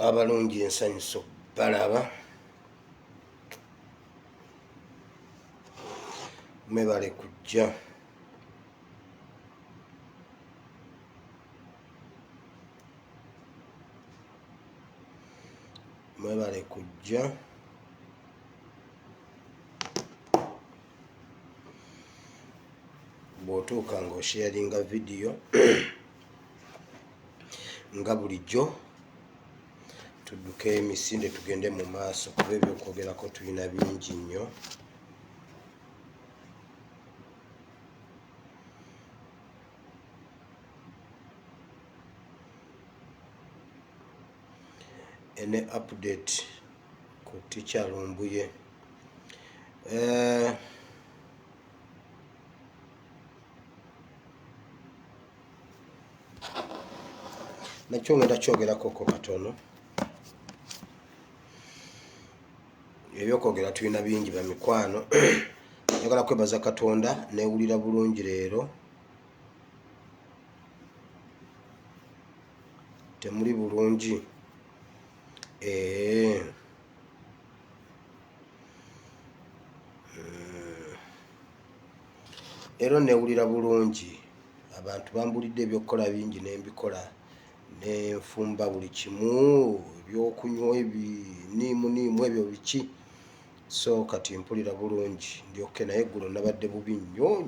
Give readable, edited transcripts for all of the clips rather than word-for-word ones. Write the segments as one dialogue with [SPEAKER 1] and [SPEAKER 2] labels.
[SPEAKER 1] abalungi ensanyuso balaba mwebale kujja bw'otuuka ng'osharinga vidiyo nga bulijjo tudduke emisinde tugende mu maaso kuba ebyokwogerako tulina bingi nnyo. Ene update ku Teacher Lumbuye nakyo ngenda kyogerako katono. Ebyokwogera tulina bingi bamikwano. Njagala kwebaza Katonda newulira bulungi leero. Temuli bulungi? Ero newulira bulungi. Abantu bambulidde ebyokukola bingi nembikola nenfumba buli kimu, ebyokunywa niimu ebyo biki. So kati mpulira bulungi ndyoke, naye eggulo nabadde bubi nnyo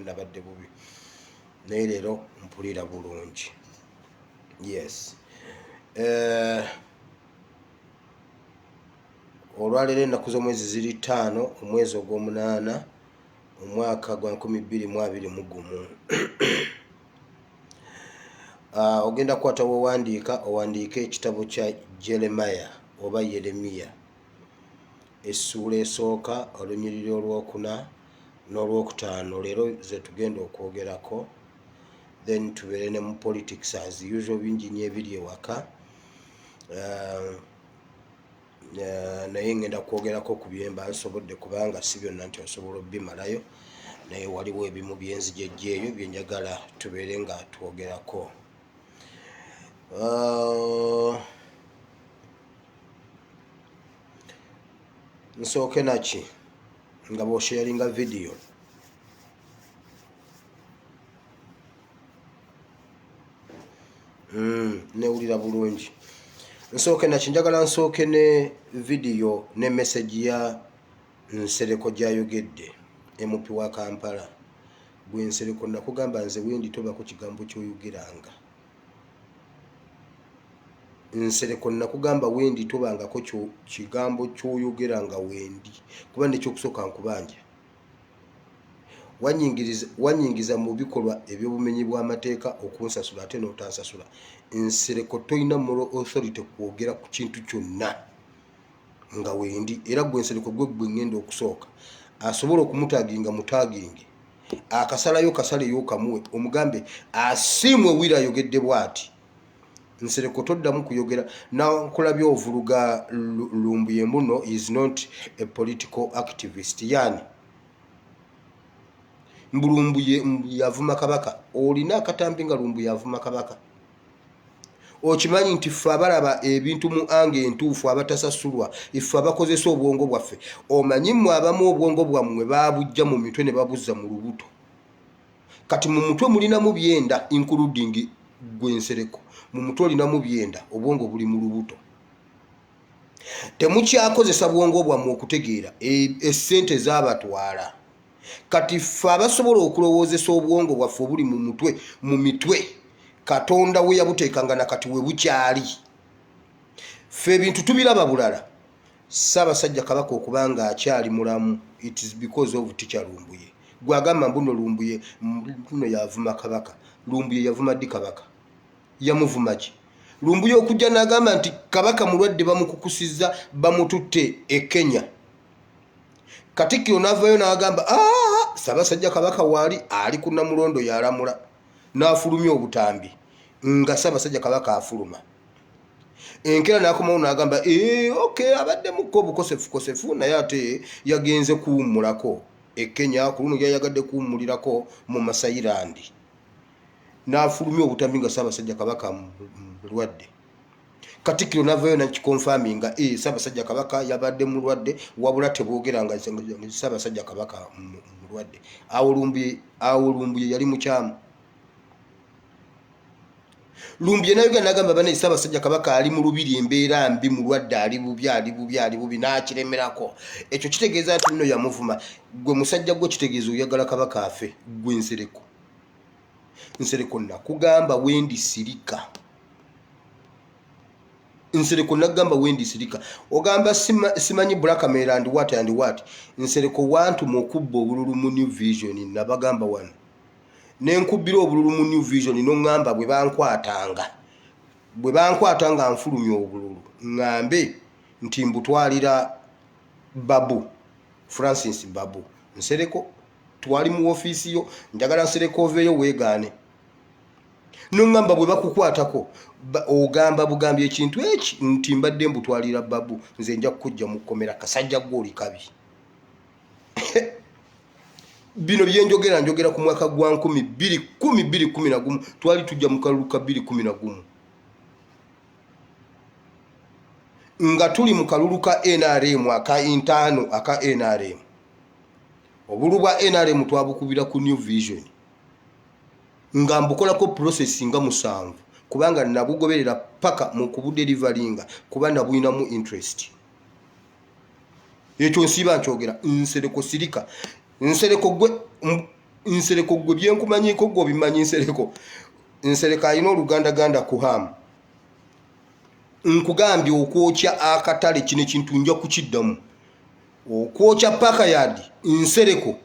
[SPEAKER 1] nabadde bubi, naye leero mpulira bulungi. Yes. Olwaleero ennaku z'omwezi ziri 5 omwezi ogw'omunaana omwaka gwa 2021. Ogenda kukwata owandiika ekitabo kya Jeremiah oba Yeremiya, essuula esooka olunyiriri olwokuna n'olwokutaano. Leero ze tugenda okwogerako, then tubeere ne mu politics as usual, bingi nnyo ebiri ewaka. Naye ngenda kwogerako ku byemba nsobodde kubanga si byonna nti osobola obimalayo, naye waliwo ebimu byenzijejja eyo byenjagala tubeere nga twogerako. Nsooke naki nga bw'osharinga vidiyo newulira bulungi. Nsooke naki njagala nsooke ne vidiyo ne message ya Nsereko gy'ayogedde, MP wa Kampala. Gwe Nsereko nakugamba nze wendi toba ku kigambo ky'oyogeranga. Nsereko nakugamba wendi tobangako kigambo ky'oyogeranga wendi, kuba nekyokusooka nkubanja wanyingiza mu bikolwa eby'obumenyi bw'amateeka okunsasula ate n'otansasula. Nsereko toyina moral authority kwogera ku kintu kyonna nga wendi. Era gwe Nsereko gwe ngenda okusooka asobola okumutaginga mutaginge, akasalayo kasaleyo kamuwe, omugambe asiimwe wira ayogedde bw'ati. Nsereko toddamu kuyogera nakulabye ovuluga Lumbuye muno is not a political activist. Yani Lumbuye yavuma kabaka, olina akatambi nga Lumbuye yavuma kabaka. Okimanyi nti ffe abalaba ebintu mu ange entuufu abatasasulwa, iffe abakozesa obwongo bwaffe, omanyi mmwe abamu obwongo bwammwe babujja mu mitwe ne babuzza mu lubuto. Kati mu mutwe mulinamu byenda including gwe Nsereko. Mu mutwe olinamu byenda, obwongo buli mu lubuto. Temukyakozesa bwongo bwammwe okutegeera essente z'abatwala. Kati ffe abasobola okulowoozesa obwongo bwaffe obuli mu mitwe, Katonda we yabuteekanga na kati we bukyali. Ffe ebintu tubiraba bulala. Ssaabasajja Kabaka okubanga akyali mulamu, it is because of Teacher Lumbuye. Gwagamba mbuno Lumbuye mbuno yavuma kabaka. Lumbuye yavuma ddi kabaka? Yamuvuma ki? Lumbuye okujja n'agamba nti kabaka mulwadde bamukukusizza bamututte e Kenya. Katikkiro n'avaayo n'agamba Ssaabasajja Kabaka waali ali ku Namulondo yalamula n'afulumya obutambi nga Ssaabasajja Kabaka afuluma. Enkera n'akomawo n'agamba okay, abaddemukko obukosefu naye ate yagenze kuwummulako e Kenya, ku luno yayagadde kuwummulirako mu Masayirandi. N'afulumya obutambi nga Ssaabasajja Kabaka mulwadde. Katikkiro navayo nakikonfaminga Ssaabasajja Kabaka yabadde mulwadde wabula teboogera nga Ssaabasajja Kabaka mulwadde. Awo Lumbuye yali mukyamu. Lumbuye nayoga nagamba bane Ssaabasajja Kabaka ali mu lubiri embeera mbi mulwadde ali bubi n'akiremerako. Ekyo kitegeeza nti nno yamuvuma. Gwe musajja gwe kitegeeza oyagala Kabaka afe. Gwe Nsereko nakugamba wendi sirika. Nsereko nagamba wendi sirika. Ogamba simanyi blackmail and what. Nsereko wantu mukubbo obululu mu New Vision nabagamba wano. Nenkubira obululu mu New Vision n'ongamba bwe bankwatanga nfulumya obululu ngambe nti mbutwalira Babu Francis Babu. Nsereko twali mu office yo njagala Nsereko oveeyo weegaane. N'ongamba bwe bakukwatako ogamba bugambye ekintu eki nti mbadde mbutwalira Babu nze nja kujja mu kkomera kasajja gw'oli kabi. Bino njogera ku mwaka gwa 2011 twali tujja mu kalulu ka 2011 nga tuli mu kalulu ka NRM aka intano aka NRM. Obulu bwa NRM twabukubira ku New Vision nga mbukolako process nga 7 kubanga nabugoberera paka mu kubudelivaringa kuba nabuyinamu interest. Ekyo nsiba nkyogera Nsereko sirika. Nsereko gwe byenkumanyiko gwe bimanyi Nsereko alina oluganda kuhamu. Nkugambye okwokya akatale kino kintu nja kukiddamu. Okwokya paka yadi Nsereko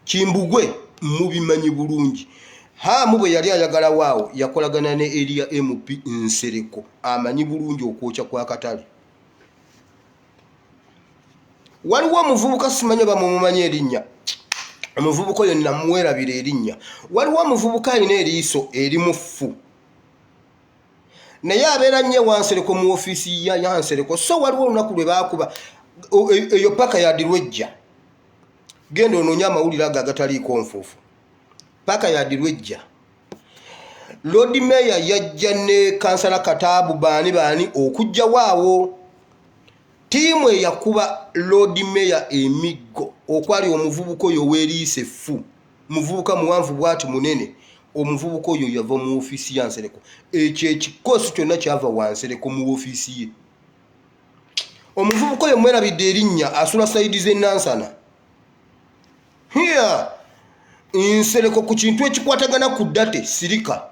[SPEAKER 1] Kimbugwe mubimanyi bulungi. Hamu bwe yali ayagala waawo yakolagana ne area MP Nsereko amanyi bulungi okwokya kwa katale. Waliwo omuvubuka simanyi bamumumanyi erinnya. Omuvubuka oyo namuwerabira erinnya. Waliwo omuvubuka alina eriiso erimufu. Naye abeera nnyo Wansereko mu office ya Nsereko. So waliwo olunaku lwe baakuba eyo paka yadirwejja. Genda onoonya amawulire ago agataliiko nfuufu. Paka yadirwejja. Lord Mayor yajja ne Kansala Kataabu baani okujja waawo. Timu yakuba Lord Mayor emiggo okwali omuvubuka oyo weeriise fu. Muvubuka muwanvu bwati munene. Omuvubuka oyo yava mu office ya Nsereko. Ekyo ekikosi kyonna kyava wa Nsereko mu office ye. Omuvubuka oyo mwerabidde erinnya asula saidi z'Enansana. Here Nsereko ku kintu ekikwatagana ku ddate sirika.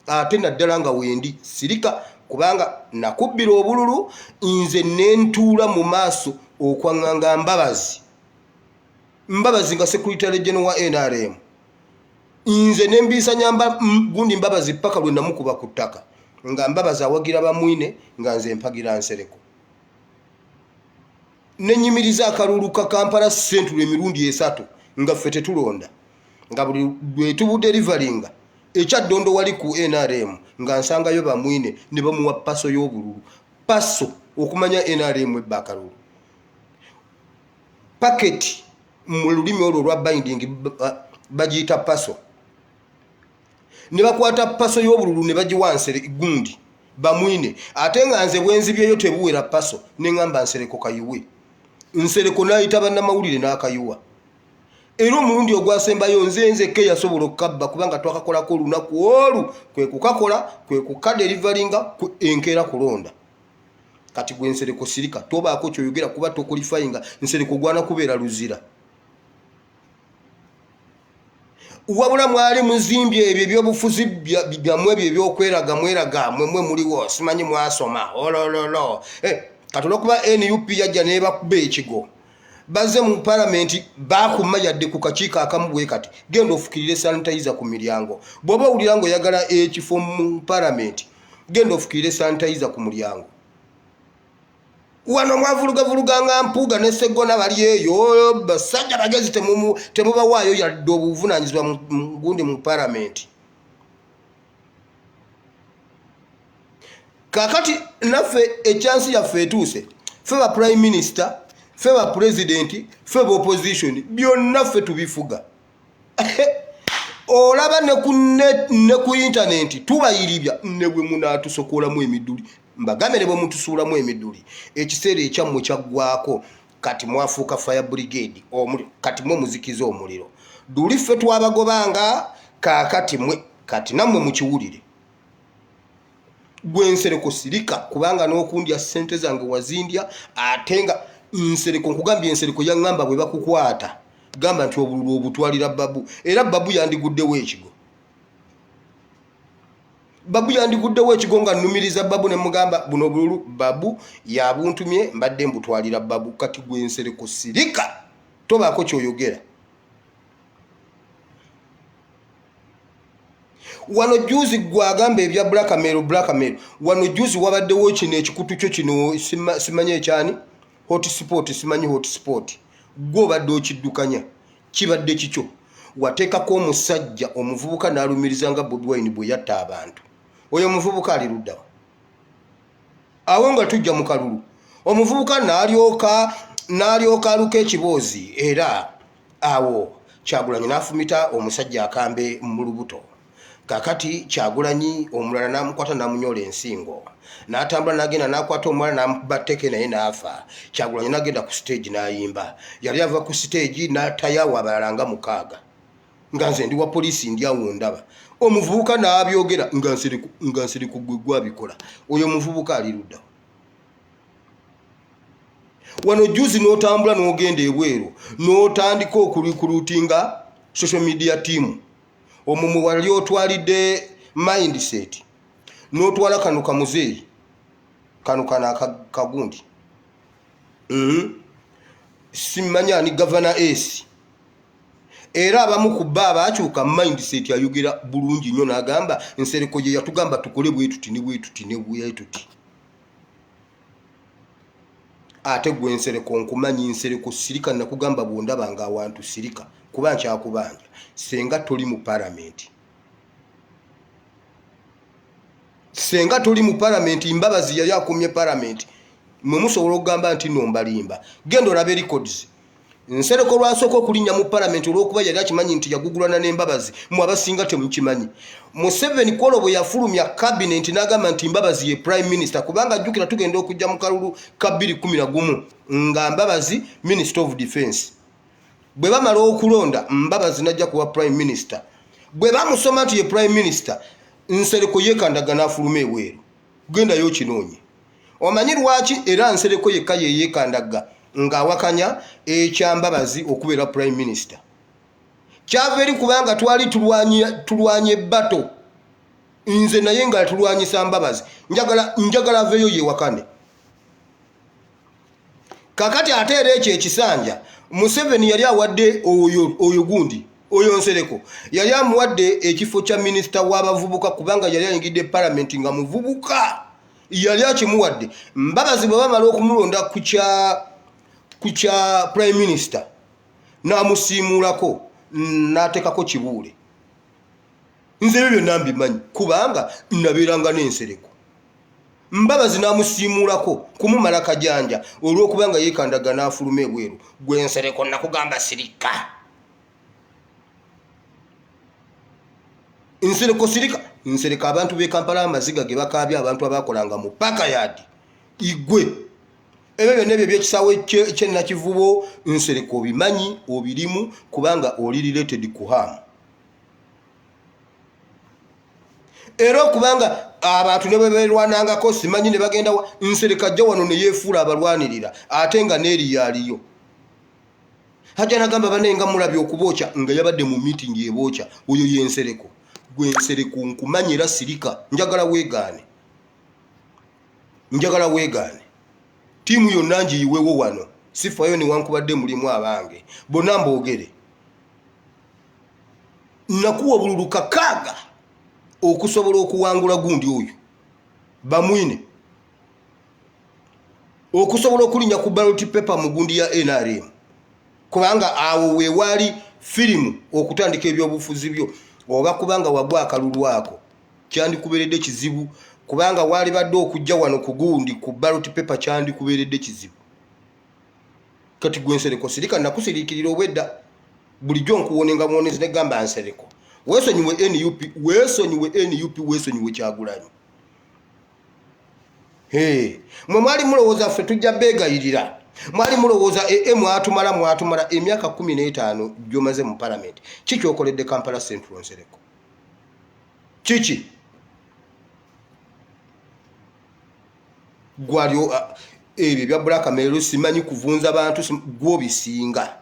[SPEAKER 1] Ate naddala nga wendi sirika kubanga nakubbira obululu nze nentuula mu maaso okwanganga Mbabazi nga Secretary General wa NRM. Nze nembiisa nyamba gundi Mbabazi paka lwe namukuba ku ttaka nga Mbabazi awagira bamwine nga nze mpagira Nsereko. Nenyimiriza akalulu ka Kampala Central emirundi 3 nga ffe tetulonda nga buli lwe tubudelivaringa ekyaddondo wali ku NRM nga nsangayo bamwine ne bamuwa paso y'obululu. Paso okumanya NRM ebbakalulu. Packet mu lulimi olwo lwa binding bagiyita paso. Ne bakwata paso y'obululu ne bagiwa Nsereko gundi bamwine. Ate nga nze bwenzibyeyo tebuwera paso ne ngamba Nsereko kayiwe. Nsereko n'ayita bannamawulire n'akayiwa. Era omulundi ogwasembayo nze ke yasobola okukabba kubanga twakakolako olunaku olu kwe kukadelivaringa enkeera kulonda. Kati gwe Nsereko sirika tobaako kyoyogera kuba tokulifayinga Nsereko gwana kubeera luzira. Wabula mwali muzimbye ebyo ebyobufuzi byammwe ebyo ebyokweraga mweraga mmwe muliwo simanyi mwasoma olololo. Kati olwokuba NUP yajja nebakuba ekigo baze mu parliament bakuma yadde ku kakiiko akamu bwe kati genda ofukirire sanitizer ku miryango. Bw'oba owulira ngo oyagala ekifo mu parliament genda ofukirire sanitizer ku mulyango. Wano mwavulugavuruga nga Mpuuga ne Sseggona bali eyo basajja bagezi temubawaayo yadde obuvunaanyizibwa gundi mu parliament. Kakati naffe echansi yaffe etuuse ffe ba prime minister ffe ba president ffe ba opposition byonna ffe tubifuga. olaba ne ku internet tubayiribya ne bwe munatusokolamu emiduli mbagamere bwe mutusuulamu emiduli ekiseera ekyammwe kyaggwako kati mwafuuka fire brigade kati mwe muzikiza omuliro duli ffe twabagobanga kaakati mwe kati nammwe mukiwulire gwe Nsereko sirika kubanga n'okundya ssente zange wazindya ate nga Nsereko nkugambye Nsereko yaŋŋamba bwe bakukwata gamba nti obululu obutwalira babu era babu yandiguddewo ekigo nga nnumiriza babu ne mugamba buno obululu babu yabuntumye mbadde mbutwalira babu kati gwe Nsereko sirika tobaako kyoyogera wano juzi gwagamba ebya blackmail wano juzi wabaddewo kino ekikutu kyo kino simanyi ekyani hotspot simanyi hotspot gwo badde okiddukanya kibadde kikyo wateekako omusajja omuvubuka n'alumiriza nga Bobi Wine bwe yatta abantu oyo omuvubuka ali luddawa awo nga tujja mu kalulu omuvubuka n'alyoka aluka ekiboozi era awo Kyagulanyi n'afumita omusajja akambe mu lubuto kakati Kyagulanyi omulala n'amukwata n'amunyola ensingo n'atambula n'agenda n'akwata omulala n'amubatteke naye n'afa Kyagulanyi n'agenda ku stage n'ayimba yali ava ku stage n'atayawo abalala nga 6 nga nze ndi wa poliisi ndi awo ndaba omuvubuka n'abyogera nga Nsereko gwe gwabikola oyo omuvubuka ali ludda wano juzi n'otambula n'ogenda ebweru n'otandika okurikulutinga social media team omumu wali otwalidde mindset n'otwala kano kamuzeeyi kano kana kagundi simanya ni governor S era abamu ku bba abakyuka mindset ayogera bulungi nnyo n'agamba Nsereko ye yatugamba tukole bwetuti ne bwetuti ne bwetuti ate gwe Nsereko nkumanyi Nsereko sirika nakugamba bwondaba nga awantu sirika kuba nkyakubanja senga toli mu parliament Mbabazi yali akumye parliament mwe musobola okugamba nti nombalimba genda olabe records Nsereko lwasooka okulinnya mu parliament olw'okuba yali akimanyi nti yagugulana n'Embabazi mu abasinga temukimanyi Museveni kwolo bwe yafulumya cabinet n'agamba nti Mbabazi ye prime minister kubanga ajjukira tugenda okujja mu kalulu ka 2011 nga Mbabazi minister of defense bwe bamala okulonda Mbabazi najja kuwa prime minister bwe bamusoma nti ye prime minister Nsereko yekandaga n'afuluma ebweru genda yo kinoonye omanyi lwaki era Nsereko yekka ye yekandaga ng'awakanya ekyambabazi okubeera prime minister kyava eri kubanga twali tulwanye bato nze naye nga tulwanyisa Mbabazi njagala aveyo yewakane kakati ate era ekyo ekisanja Museveni yali awadde oyo gundi oyo Nsereko yali amuwadde ekifo kya minisita w'abavubuka kubanga yali ayingidde parliament nga muvubuka yali akimuwadde Mbabazi bwe bamala okumulonda ku kya prime minister n'amusiimulako n'ateekako kibuule nze ebyo byonna mbimanyi kubanga nabeeranga n'Ensereko Mbabazi n'amusiimulako kumumala kajanja olw'okubanga yeekandaga n'afuluma ebweru gwe Nsereko nakugamba sirika Nsereko abantu b'e Kampala amaziga ge bakaabya abantu abakolanga mu paka yadi igwe ebyo byonna ebyo by'ekisaawe ky'ennakivubo Nsereko obimanyi obirimu kubanga oli related ku hamu era okubanga abantu ne beerwanangako simanyi ne bagenda Nsereko ajja wano ne yeefuula abalwanirira ate nga n'eri yaliyo hajja nagamba banne nga mulabye okubookya nga yabadde mu meeting ebookya oyo ye Nsereko gwe Nsereko nkumanyi era sirika njagala weegaane tiimu yonna ngiyiwewo wano sifayo newankubadde mulimu abange bonna mboogere nakuwa bululu 6 okusobola okuwangula gundi oyo bamwine okusobola okulinya ku ballot paper mu gundi ya NRM kubanga awo weewali firimu okutandika ebyobufuzi byo oba kubanga wagwa akalulu ako kyandikubeeredde kizibu kubanga wali badde okujja wano ku gundi ku ballot paper kyandikubeeredde kizibu kati gwe Nsereko sirika nakusiriikirira obwedda bulijjo nkuwonenga muwonezi ne gamba Nsereko Wesonyiwe NUP, wesonyiwe NUP, wesonyiwe Kyagulanyi. Mwe mwali mulowooza ffe tujja beegayirira. Mwali mulowooza mwatumala emyaka 15 gy'omaze mu parliament. Kiki okoledde Kampala Central Nsereko? Kiki? Gwalyo ebyo bya Black Mail simanyi kuvunza bantu gwobisinga.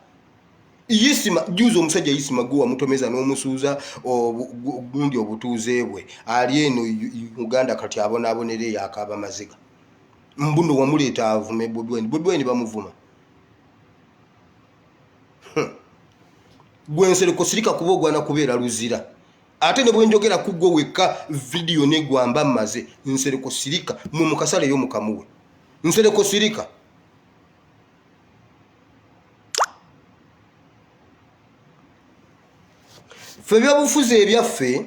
[SPEAKER 1] Yisima juzo omusajja Yisima gwa mutomeza n'omusuuza gundi obutuuze bwe ali eno Uganda kati abonere yakaba maziga. Mbuno wamuleeta avume Bobi Wine bamuvuma. Gwe Nsereko sirika kubogwana kubeera luzira. Ate ne bwenjogera kugwo weka video ne gwamba maze Nsereko sirika mu mukasale yo mukamuwe. Nsereko sirika. Fe byabufuze ebyaffe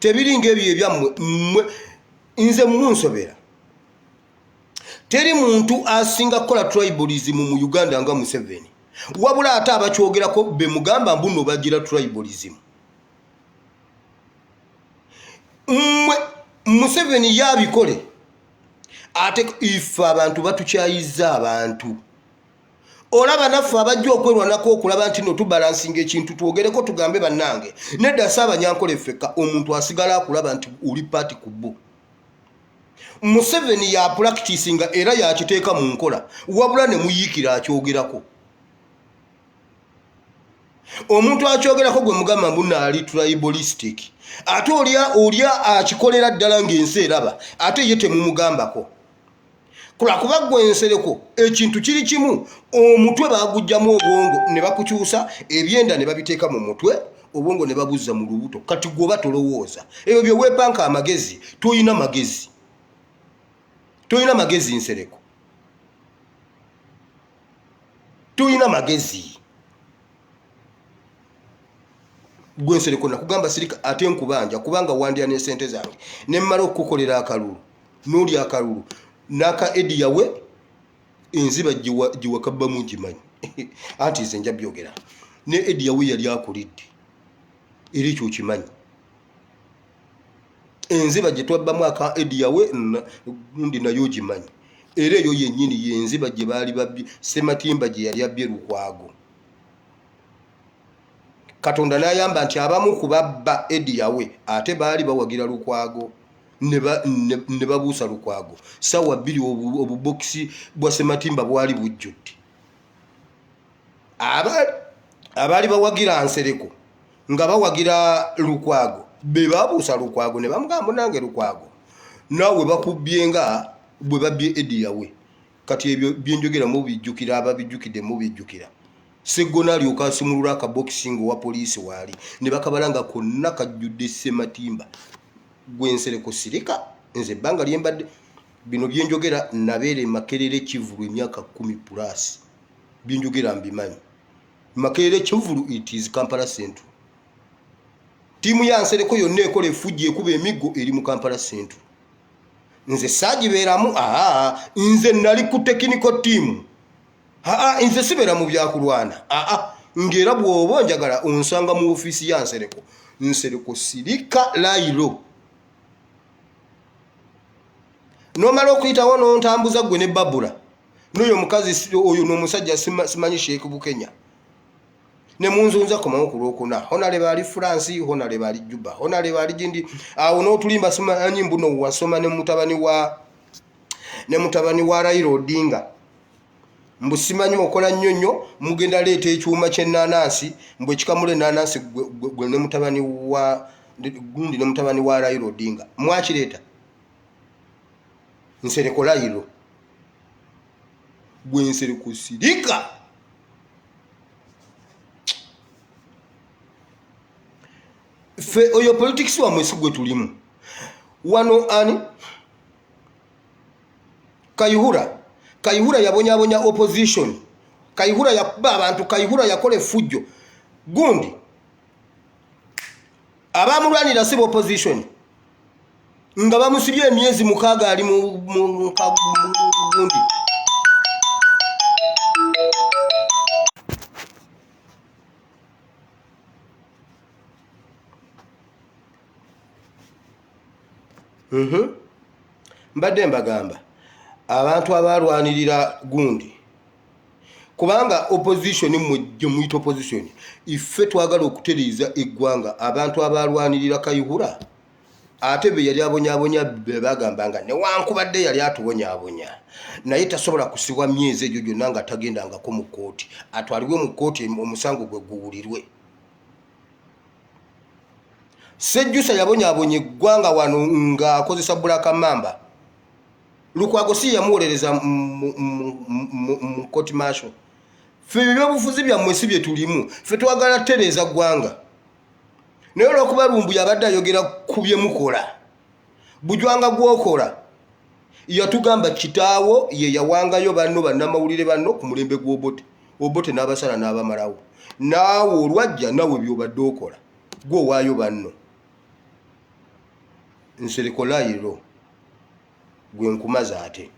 [SPEAKER 1] tebiringa ebyo ebyammwe nze munsobera. Teri muntu asinga kola tribalism mu Uganda nga Museveni. Wabula ate abakyogerako be mugamba mbuno bagira tribalism. Museveni yabikole. Ate ife abantu batukyayiza abantu. Olaba naffe abajja okwerwanako okulaba nti no tubalansinga ekintu twogereko tugambe bannange. Nedda Saabanyankole ffekka omuntu asigala akulaba nti uli party ku bbo. Museveni ya practicing era yakiteeka mu nkola. Wabula ne muyiikira akyogerako. Omuntu akyogerako gwe mugamba mbuna ali tribalistic. Ate olya akikolera ddala ng'ensi eraba. Ate ye temumugambako. Kuba gwe Nsereko ekintu kiri kimu omutwe bagujjamu obwongo ne bakukyusa ebyenda ne babiteeka mu mutwe obwongo ne babuzza mu lubuto kati gwoba tolowooza ebyo bye weepanka amagezi tuyina magezi Nsereko tuyina magezi gwe Nsereko nakugamba sirika ate nkubanja kubanga wandya ne sente zange ne mmala okukolera akalulu n'oli akalulu naka edi yawe enziba jiwa kabba munjimanyi ati nze nja byogera ne edi yawe yali akulidde eri kyo kimanyi enziba gye twabbamu aka edi yawe gundi nayo gimanyi era eyo yennyini yenziba gye baali babbi Sematimba gye yali abbye Lukwago. Katonda n'ayamba nti abamu kubabba edi yawe ate baali bawagira Lukwago ne babuusa Lukwago sawa 2 obubokisi bwa Sematimba bwali bujjudde. Abaali bawagira Nsereko nga bawagira Lukwago be babuusa Lukwago ne bamugamba nange Lukwago naawe bakubbye nga bwe babbye edi yawe. Kati ebyo byenjogera mu bijjukira ababijjukidde mu bijjukira. Segona alyoka asimulula akabokisi wa poliisi waali ne bakabalanga konna kajjudde Sematimba. Gwe Nsereko sirika nze banga lyembadde bino byenjogera nabeere Makerere Kivulu emyaka 10+. Byenjogera mbimanyi. Makerere Kivulu it is Kampala Central. Timu ya Nsereko yonna ekola efujja ekuba emiggo eri mu Kampala Central. Nze saagibeeramu nze nali ku technical team. Nze sibeera mu byakulwana. Ngera bw'oba njagala onsanga mu office ya Nsereko. Nsereko sirika layiro. Nomala okuyitawo n'ontambuza gwe ne Babula. N'oyo omukazi oyo n'omusajja simanyi Sheikh Bukenya. Ne munzunza komawo ku Lwokuna. Honale bali France, honale bali Juba, honale bali Gindi. Awo n'otulimba simanyi mbuno wasoma ne mutabani wa Raila Odinga. Mbu simanyi okola nnyonnyo mugenda leeta ekyuma ky'ennaanansi mbwe kikamule ennaanansi gwe ne mutabani wa gundi ne mutabani wa Raila Odinga. Mwakireeta Nsereko layiro. Gwe Nsereko sirika. Fe oyo politics wa mwesi gwe tulimu. Wano ani Kayihura yabonya opposition. Kayihura yakuba abantu, Kayihura yakole fujjo. Gundi abamulwanira sibo opposition. Nga bamusibye emyezi 6 ali mu gundi. mbadde mbagamba abantu abalwanirira gundi kubanga opposition mujjo muyita opposition ife twagala okutereeza eggwanga abantu abalwanirira Kayihura ate be yali abonyabonya be bagambanga newankubadde yali atubonyabonya naye tasobola kusibwa myezi egyo gyonna nga tagendangako mu kkooti atwalibwe mu kkooti omusango gwe guwulirwe. Sejjusa yabonyabonya eggwanga wano ng'akozesa Black Mamba. Lukwago si yamuwolereza mu court martial. Ffe ebyobufuzi byammwe si bye tulimu. Ffe twagala tereeza ggwanga. Naye olw'okuba Lumbu yabadde ayogera ku bye mukola. Bujwanga gw'okola. Yatugamba kitaawo ye yawangayo banno bannamawulire banno ku mulembe gw'Obote. Obote n'abasala n'abamalawo. Naawe olwajja nawe by'obadde okola. Gwe waayo banno. Nserikolayiro. Gwe nkumaza ate.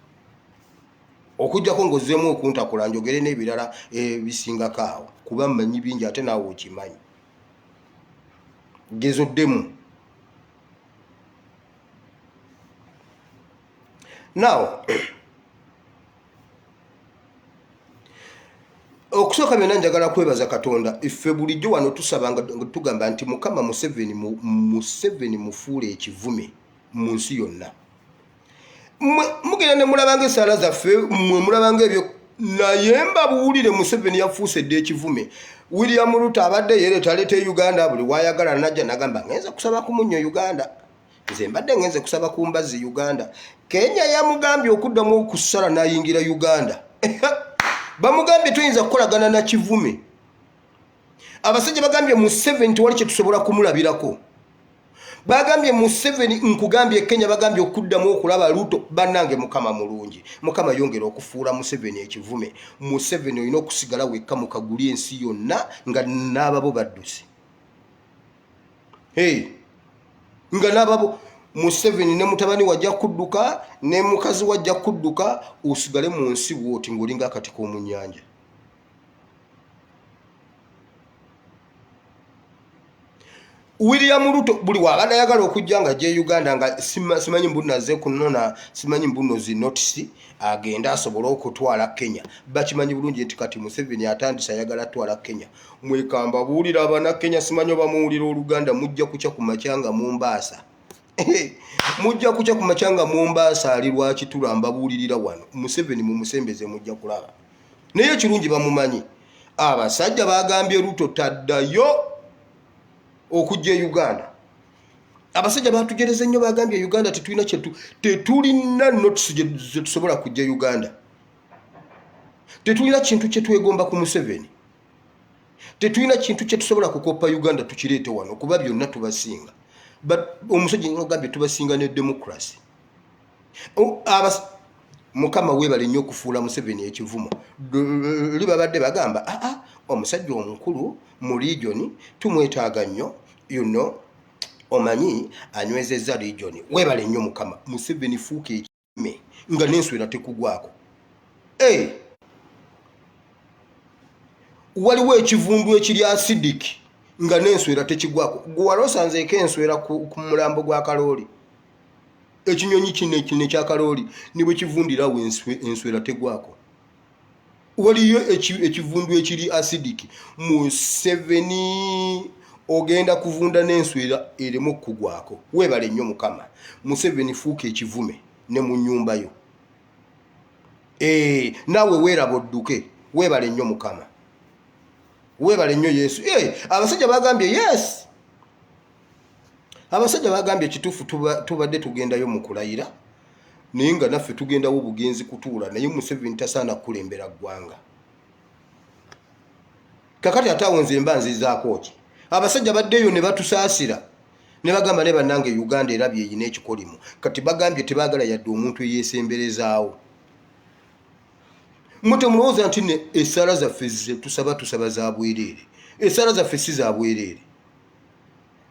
[SPEAKER 1] Okujjako ng'ozzeemu okuntakola njogere n'ebirala ebisingako awo. Kuba mmanyi bingi ate naawe okimanyi. Gezoddemu. Now, okusooka byonna njagala kwebaza Katonda iffe bulijjo wano tusabanga tugamba nti Mukama Museveni mufuule ekivume mu nsi yonna. Mugenda ne mulabanga essaala zaffe mmwe mulabanga ebyo naye mbabuwulire Museveni yafuuse dde ekivume. William Ruto abadde yereetaleeta Uganda buli wayagala najja nagamba ngenze kusaba ku munnyo Uganda. Nze mbadde ngenze kusaba ku mbazzi Uganda. Kenya yamugambye okuddamu okusala n'ayingira Uganda. Bamugambye tuyinza kukolagana na kivume. Abasajja bagambye Museveni tewali kye tusobola kumulabirako. Bagambye Museveni nkugambye Kenya bagambye okuddamu okulaba Ruto bannange Mukama mulungi. Mukama yongera okufuula Museveni ekivume. Museveni olina okusigala wekka mu kaguli ensi yonna nga n'ababo badduse. Nga n'ababo Museveni ne mutabani wajja kudduka ne mukazi wajja kudduka osigale mu nsi woti ng'olinga akati k'omu nnyanja. William Ruto buli wabadde ayagala okujja nga je Uganda nga simanyi mbuno azze kunona simanyi mbuno zi notice agenda asobola okutwala Kenya. Bakimanyi bulungi nti kati Museveni atandisa ayagala twala Kenya. Mwekamba buulira abana Kenya simanyi bamuwulira Oluganda mujja kucha ku machanga Mombasa. Mujja kucha ku machanga Mombasa ali lwaki tulamba buulirira wano. Museveni mu musembeze mujja kulaba. Naye kirungi bamumanyi. Abasajja bagambye Ruto taddayo okujja Uganda. Abasajja batugereze nnyo bagambye Uganda tetulina tetulina notice je tusobola kujja Uganda. Tetulina kintu kye twegomba ku Museveni. Tetulina kintu kye tusobola kukopa Uganda tukireete wano kuba byonna tubasinga. But omusajja ngambye tubasinga ne democracy. Mukama webale nnyo okufuula Museveni ekivumo. Libabadde bagamba omusajja omukulu mu region tumwetaaga nnyo omanyi anywezezza region. Webale nnyo Mukama. Museveni fuuka ekime nga n'enswera tekugwako. Waliwo ekivundu ekiri acidic nga n'enswera tekigwako. Gwe wali osanzeeko enswera ku mulambo gwa Kalooli. Ekinyonyi kino ekya Kalooli ne bwe kivundirawo enswera tegwako. Waliyo ekivundu ekiri acidic. Museveni ogenda kuvunda n'enswera eremu okugwako. Webale nnyo Mukama. Museveni fuuka ekivume ne mu nnyumba yo. Naawe weeraba odduke. Webale nnyo Mukama. Webale nnyo Yesu. Abasajja bagambye yes. Abasajja bagambye kituufu tubadde tugendayo mu kulayira. Naye nga naffe tugendawo bugenzi kutuula naye Museveni tasaana kulembera ggwanga. Kakati ataawo nze mba nzizaako ki? Abasajja baddeyo ne batusaasira. Ne bagamba ne bannange Uganda erabye eyina ekikolimu. Kati bagambye tebaagala yadde omuntu eyeesemberezaawo. Mute mulowooza nti essala zaffe ze tusaba za bwereere. Essala zaffe si za bwereere.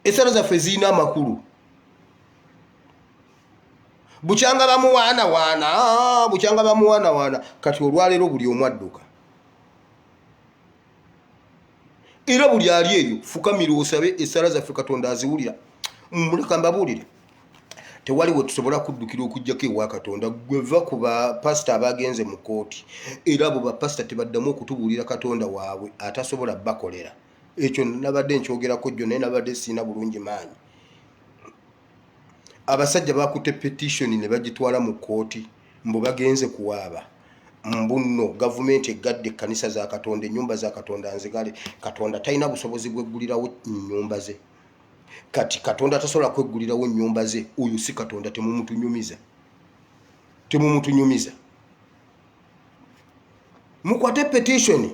[SPEAKER 1] Essala zaffe zirina amakulu. Bukyanga bamuwaana. Kati olwaleero buli omu adduka. Era buli ali eyo fukamira osabe essala zaffe Katonda aziwulira. Muleka mbabuulire. tewali we tusobola kuddukira okujjako ewa Katonda gweva ku bapasita abagenze mu kooti era abo bapasita tebaddamu okutubuulira Katonda waabwe atasobola bakolera. Ekyo nabadde nkyogerako jjo naye nabadde siina bulungi maanyi. Abasajja bakutte petition ne bagitwala mu kooti mbu bagenze kuwaaba mbuno gavumenti egadde ekkanisa za Katonda ennyumba za Katonda nzigale. Katonda talina busobozi bweggulirawo nnyumba ze. Kati Katonda tasobola kweggulirawo nnyumba ze. Oyo si Katonda, temumutunyumiza. Mukwate petition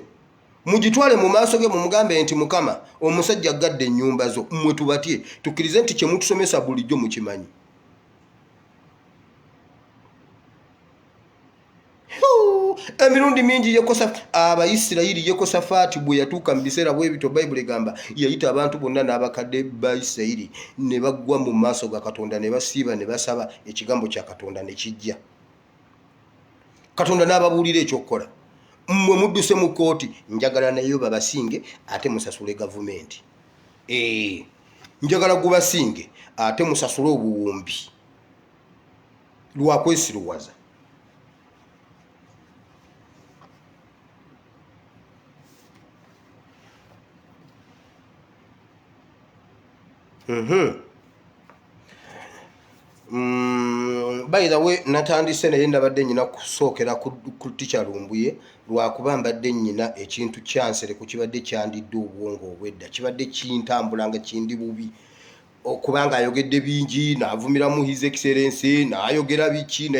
[SPEAKER 1] mugitwale mu maaso ge mumugambe nti Mukama omusajja agadde ennyumba zo mmwe tubatye tukkirize nti kye mutusomesa bulijjo mukimanyi. Emirundi mingi Abayisirayiri Yekosafaati bwe yatuuka mu biseera bwe bito Bayibuli egamba yayita abantu bonna n'abakadde ba Isirayiri ne baggwa mu maaso ga Katonda ne basiiba ne basaba ekigambo kya Katonda ne kijja. Katonda n'ababuulira ekyokukola. Mmwe mudduse mu kooti njagala nayo babasinge ate musasule gavumenti. Njagala gubasinge ate musasule obuwumbi lwa kwesiruwaza. By the way, natandise naye ndabadde nyina kusookera ku Teacher Lumbuye lwakuba mbadde nyina ekintu kyansere ku kibadde kyandidde obwongo obwedda kibadde kintambulanga kindi bubi okubanga ayogedde bingi n'avumiramu His Excellency n'ayogera biki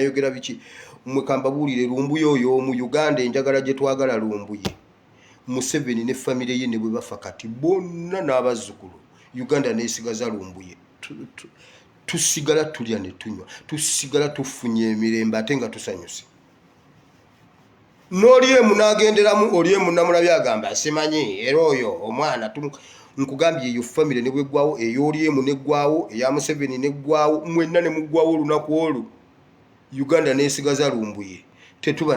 [SPEAKER 1] mmwe kambabuulire Lumbuye oyo mu Uganda enjagala gye twagala Lumbuye Museveni ne famire ye ne bwe bafa kati bonna n'abazzukulu Uganda neesigaza Lumbuye tusigala tulya ne tunywa tusigala tufunye emirembe ate nga tusanyuse. N'oliemu n'agenderamu oliemu namulabye agamba simanyi era oyo omwana nkugambye eyo famire ne bweggwawo ey'oliemu neggwawo eya Museveni neggwawo mwenna ne muggwawo olunaku olwo Uganda neesigaza Lumbuye tetuba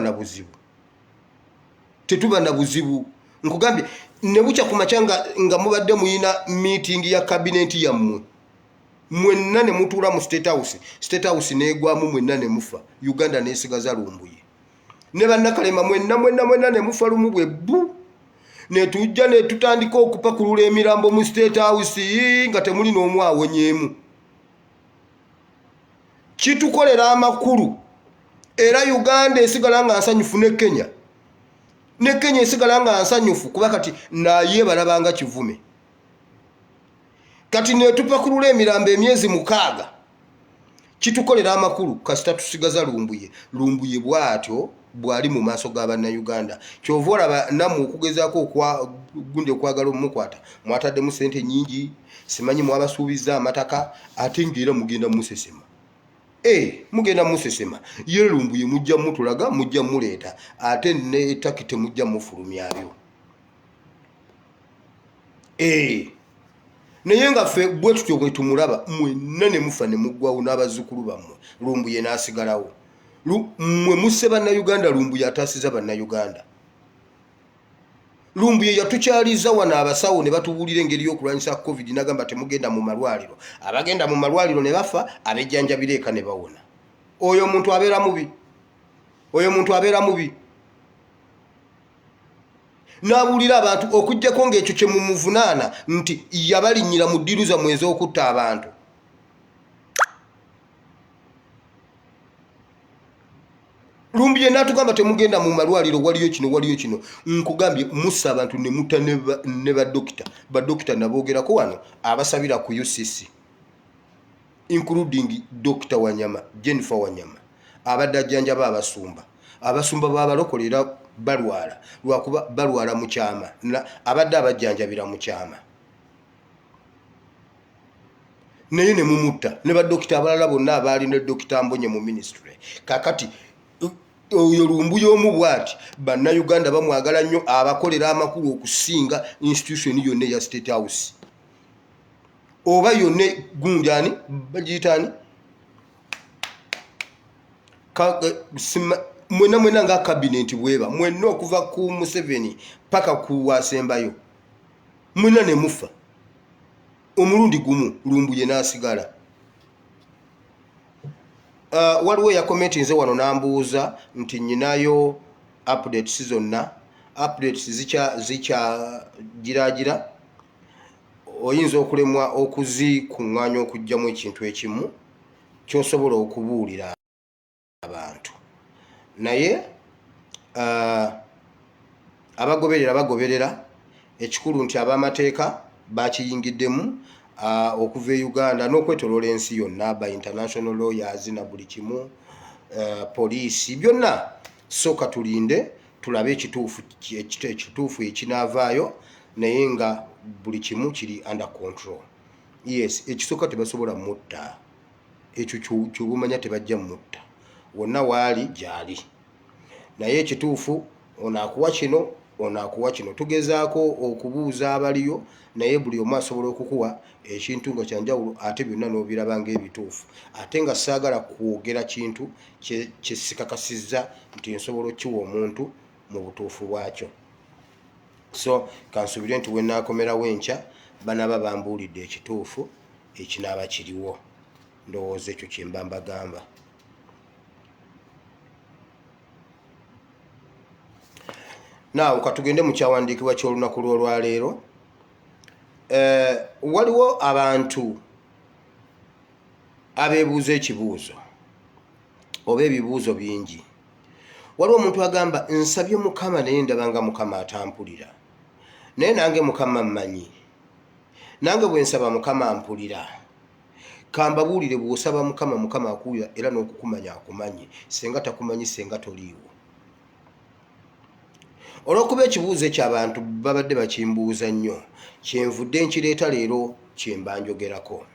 [SPEAKER 1] na buzibu nkugambye ne bukya ku makya nga mubadde muyina meeting ya kabineti yammwe mwenna ne mutuula mu State House neegwamu mwenna ne mufa Uganda neesigaza Lumbuye ne bannakalema mwenna ne mufa lumu bwe bbu ne tujja ne tutandika okupakulula emirambo mu State House nga temuli n'omu awonyeemu. Kitukolera amakulu era Uganda esigala nga nsanyufu ne Kenya esigala nga nsanyufu kuba kati naye balabanga kivume. Kati ne tupakulula emirambo emyezi 6 kitukolera amakulu kasita tusigaza Lumbuye bwatyo bwali mu maaso g'Abannayuganda. Kyova olaba nammwe okugezaako gundi okwagala omukwata mwataddemu ssente nnyingi simanyi mwabasuubiza amataka ate ng'era mugenda musesema. Mugenda musesema ye Lumbuye mujja mutulaga mujja muleeta ate ne takite mujja mufulumyabyo. Naye nga ffe bwe tutyo bwe tumulaba mwenna ne mufa ne muggwawo n'abazzukulu bammwe Lumbuye n'asigalawo. Mmwe musse Bannayuganda Lumbuye ataasiza Bannayuganda. Lumbuye yatukyaliza wano abasawo ne batubuulira engeri y'okulwanyisa COVID n'agamba temugenda mu malwaliro. Abagenda mu malwaliro ne bafa abejjanjabira eka ne bawona. Oyo omuntu abeera mubi. N'abuulira abantu okujjako ng'ekyo kye mumuvunaana nti yabalinnyira mu ddiru zammwe ez'okutta abantu. Lumbuye n'atugamba temugenda mu malwaliro waliyo kino nkugambye mussa abantu ne mutta ne badokita naboogerako wano abasabira ku UCC including Dr. Wanyama, Jennifer Wanyama abadde ajjanjaba abasumba babalokolera balwala lwakuba balwala mu kyama abadde abajjanjabira mu kyama naye ne mumutta ne badokita abalala bonna abaali ne Dr. Mbonye mu ministry. Kakati oyo Lumbuye omu bw'ati Bannayuganda bamwagala nnyo abakolera amakulu okusinga institution yonna ya State House oba yonna gunjani bagiyitaani mwena nga cabinet bweba mwenna okuva ku Museveni paka ku wasembayo mwena ne mufa omulundi gumu Lumbuye n'asigala. waliwo yakomentinze wano nambuuza nti nyinayo updates zonna. Updates zikyagiragira, oyinza okulemwa okuzikuŋŋaanya okugjamu ekintu ekimu kyosobola okubuulira abantu, naye abagoberera ekikulu nti ab'amateeka bakiyingiddemu okuva e Uganda n'okwetoloola ensi yonna, ba international lawyers na buli kimu, poliisi, byonna. Sooka tulinde tulabe ekituufu ekinaavaayo, naye nga buli kimu kiri under control. Yes, ekisooka tebasobola mutta, ekyo kyobumanya tebajja mutta, wonna waali gyali, naye ekituufu ono akuwa kino, ono akuwa kino. Tugezaako okubuuza abaliyo, naye buli omu asobola okukuwa ekintu nga kyanjawulo ate byonna n'obiraba ng'ebituufu, ate nga saagala kwogera kintu kye sikakasizza nti nsobola okkiwa omuntu mu butuufu bwakyo. So kansubire nti we nnaakomerawo enkya banaaba bambuulidde ekituufu ekinaaba kiriwo. Ndowooza ekyo kye mba mbagamba. Naawe katugende mu kyawandiikibwa ky'olunaku lw'olwaleero. Waliwo abantu abeebuuza ekibuuzo oba ebibuuzo bingi. Waliwo omuntu agamba nsabye Mukama naye ndaba nga Mukama atampulira, naye nange Mukama mmanyi, nange bwe nsaba Mukama ampulira. Kambabuulire, bw'osaba Mukama, Mukama akuwulira era n'okukumanya akumanyi, senga takumanyi senga toliiwo. Olw'okuba ekibuuzo ekyo abantu babadde bakimbuuza nnyo, kyenvudde nkireeta leero kye mba njogerako.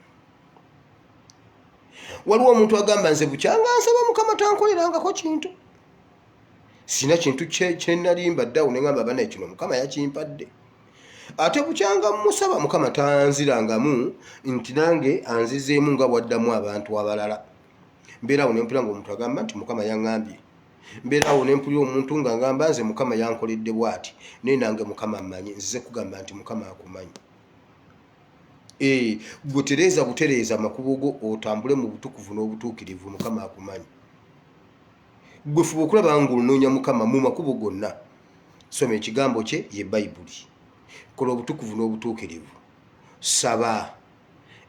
[SPEAKER 1] Waliwo omuntu agamba nze bukyanga nsaba Mukama tankolerangako kintu. Sina kintu kye nali mbadde awo ne ngamba banaye kino Mukama yakimpadde. Ate bukyanga musaba Mukama tanzirangamu nti nange anzizeemu nga bwaddamu abantu abalala. Mbeera awo ne mpulira ng'omuntu agamba nti Mukama yaŋŋambye. Mbeera awo ne mpulira omuntu nga ngamba nze Mukama yankoledde bw'ati, naye nange Mukama mmanyi. Nzize kugamba nti Mukama akumanyi. Gwe tereeza butereeza amakubo go otambule mu butukuvu n'obutuukirivu, Mukama akumanyi. Gwe fuba okulaba ng'onoonya Mukama mu makubo gonna. Soma ekigambo kye, ye Bayibuli. Kola obutukuvu n'obutuukirivu. Saba.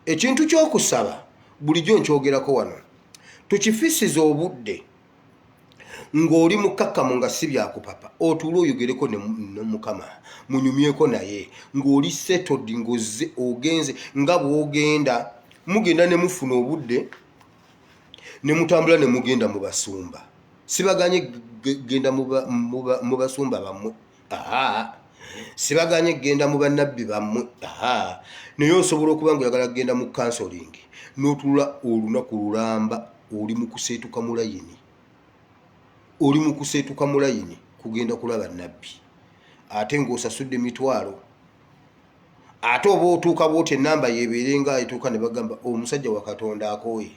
[SPEAKER 1] Ekintu ky'okusaba bulijjo nkyogerako wano. Tukifisiza obudde ng'oli mukkakkamu nga si byakupapa, otuule oyogereko ne Mukama, munyumyeko naye, ng'oli settled, ng'ozze ogenze nga bw'ogenda, mugenda ne mufuna obudde ne mutambula ne mugenda mu basumba. Sibaganye genda mu basumba bammwe, sibaganye genda mu bannabbi bammwe, naye osobola okuba ng'oyagala kugenda mu counseling n'otuula olunaku lulamba, oli mu kuseetuka mu layini. Oli mu kuseetuka mu layini kugenda kulaba nnabbi, ate ng'osasudde mitwalo. Ate oba otuuka bw'oti ennamba yeebeere nga etuuka ne bagamba omusajja wa Katonda akooye,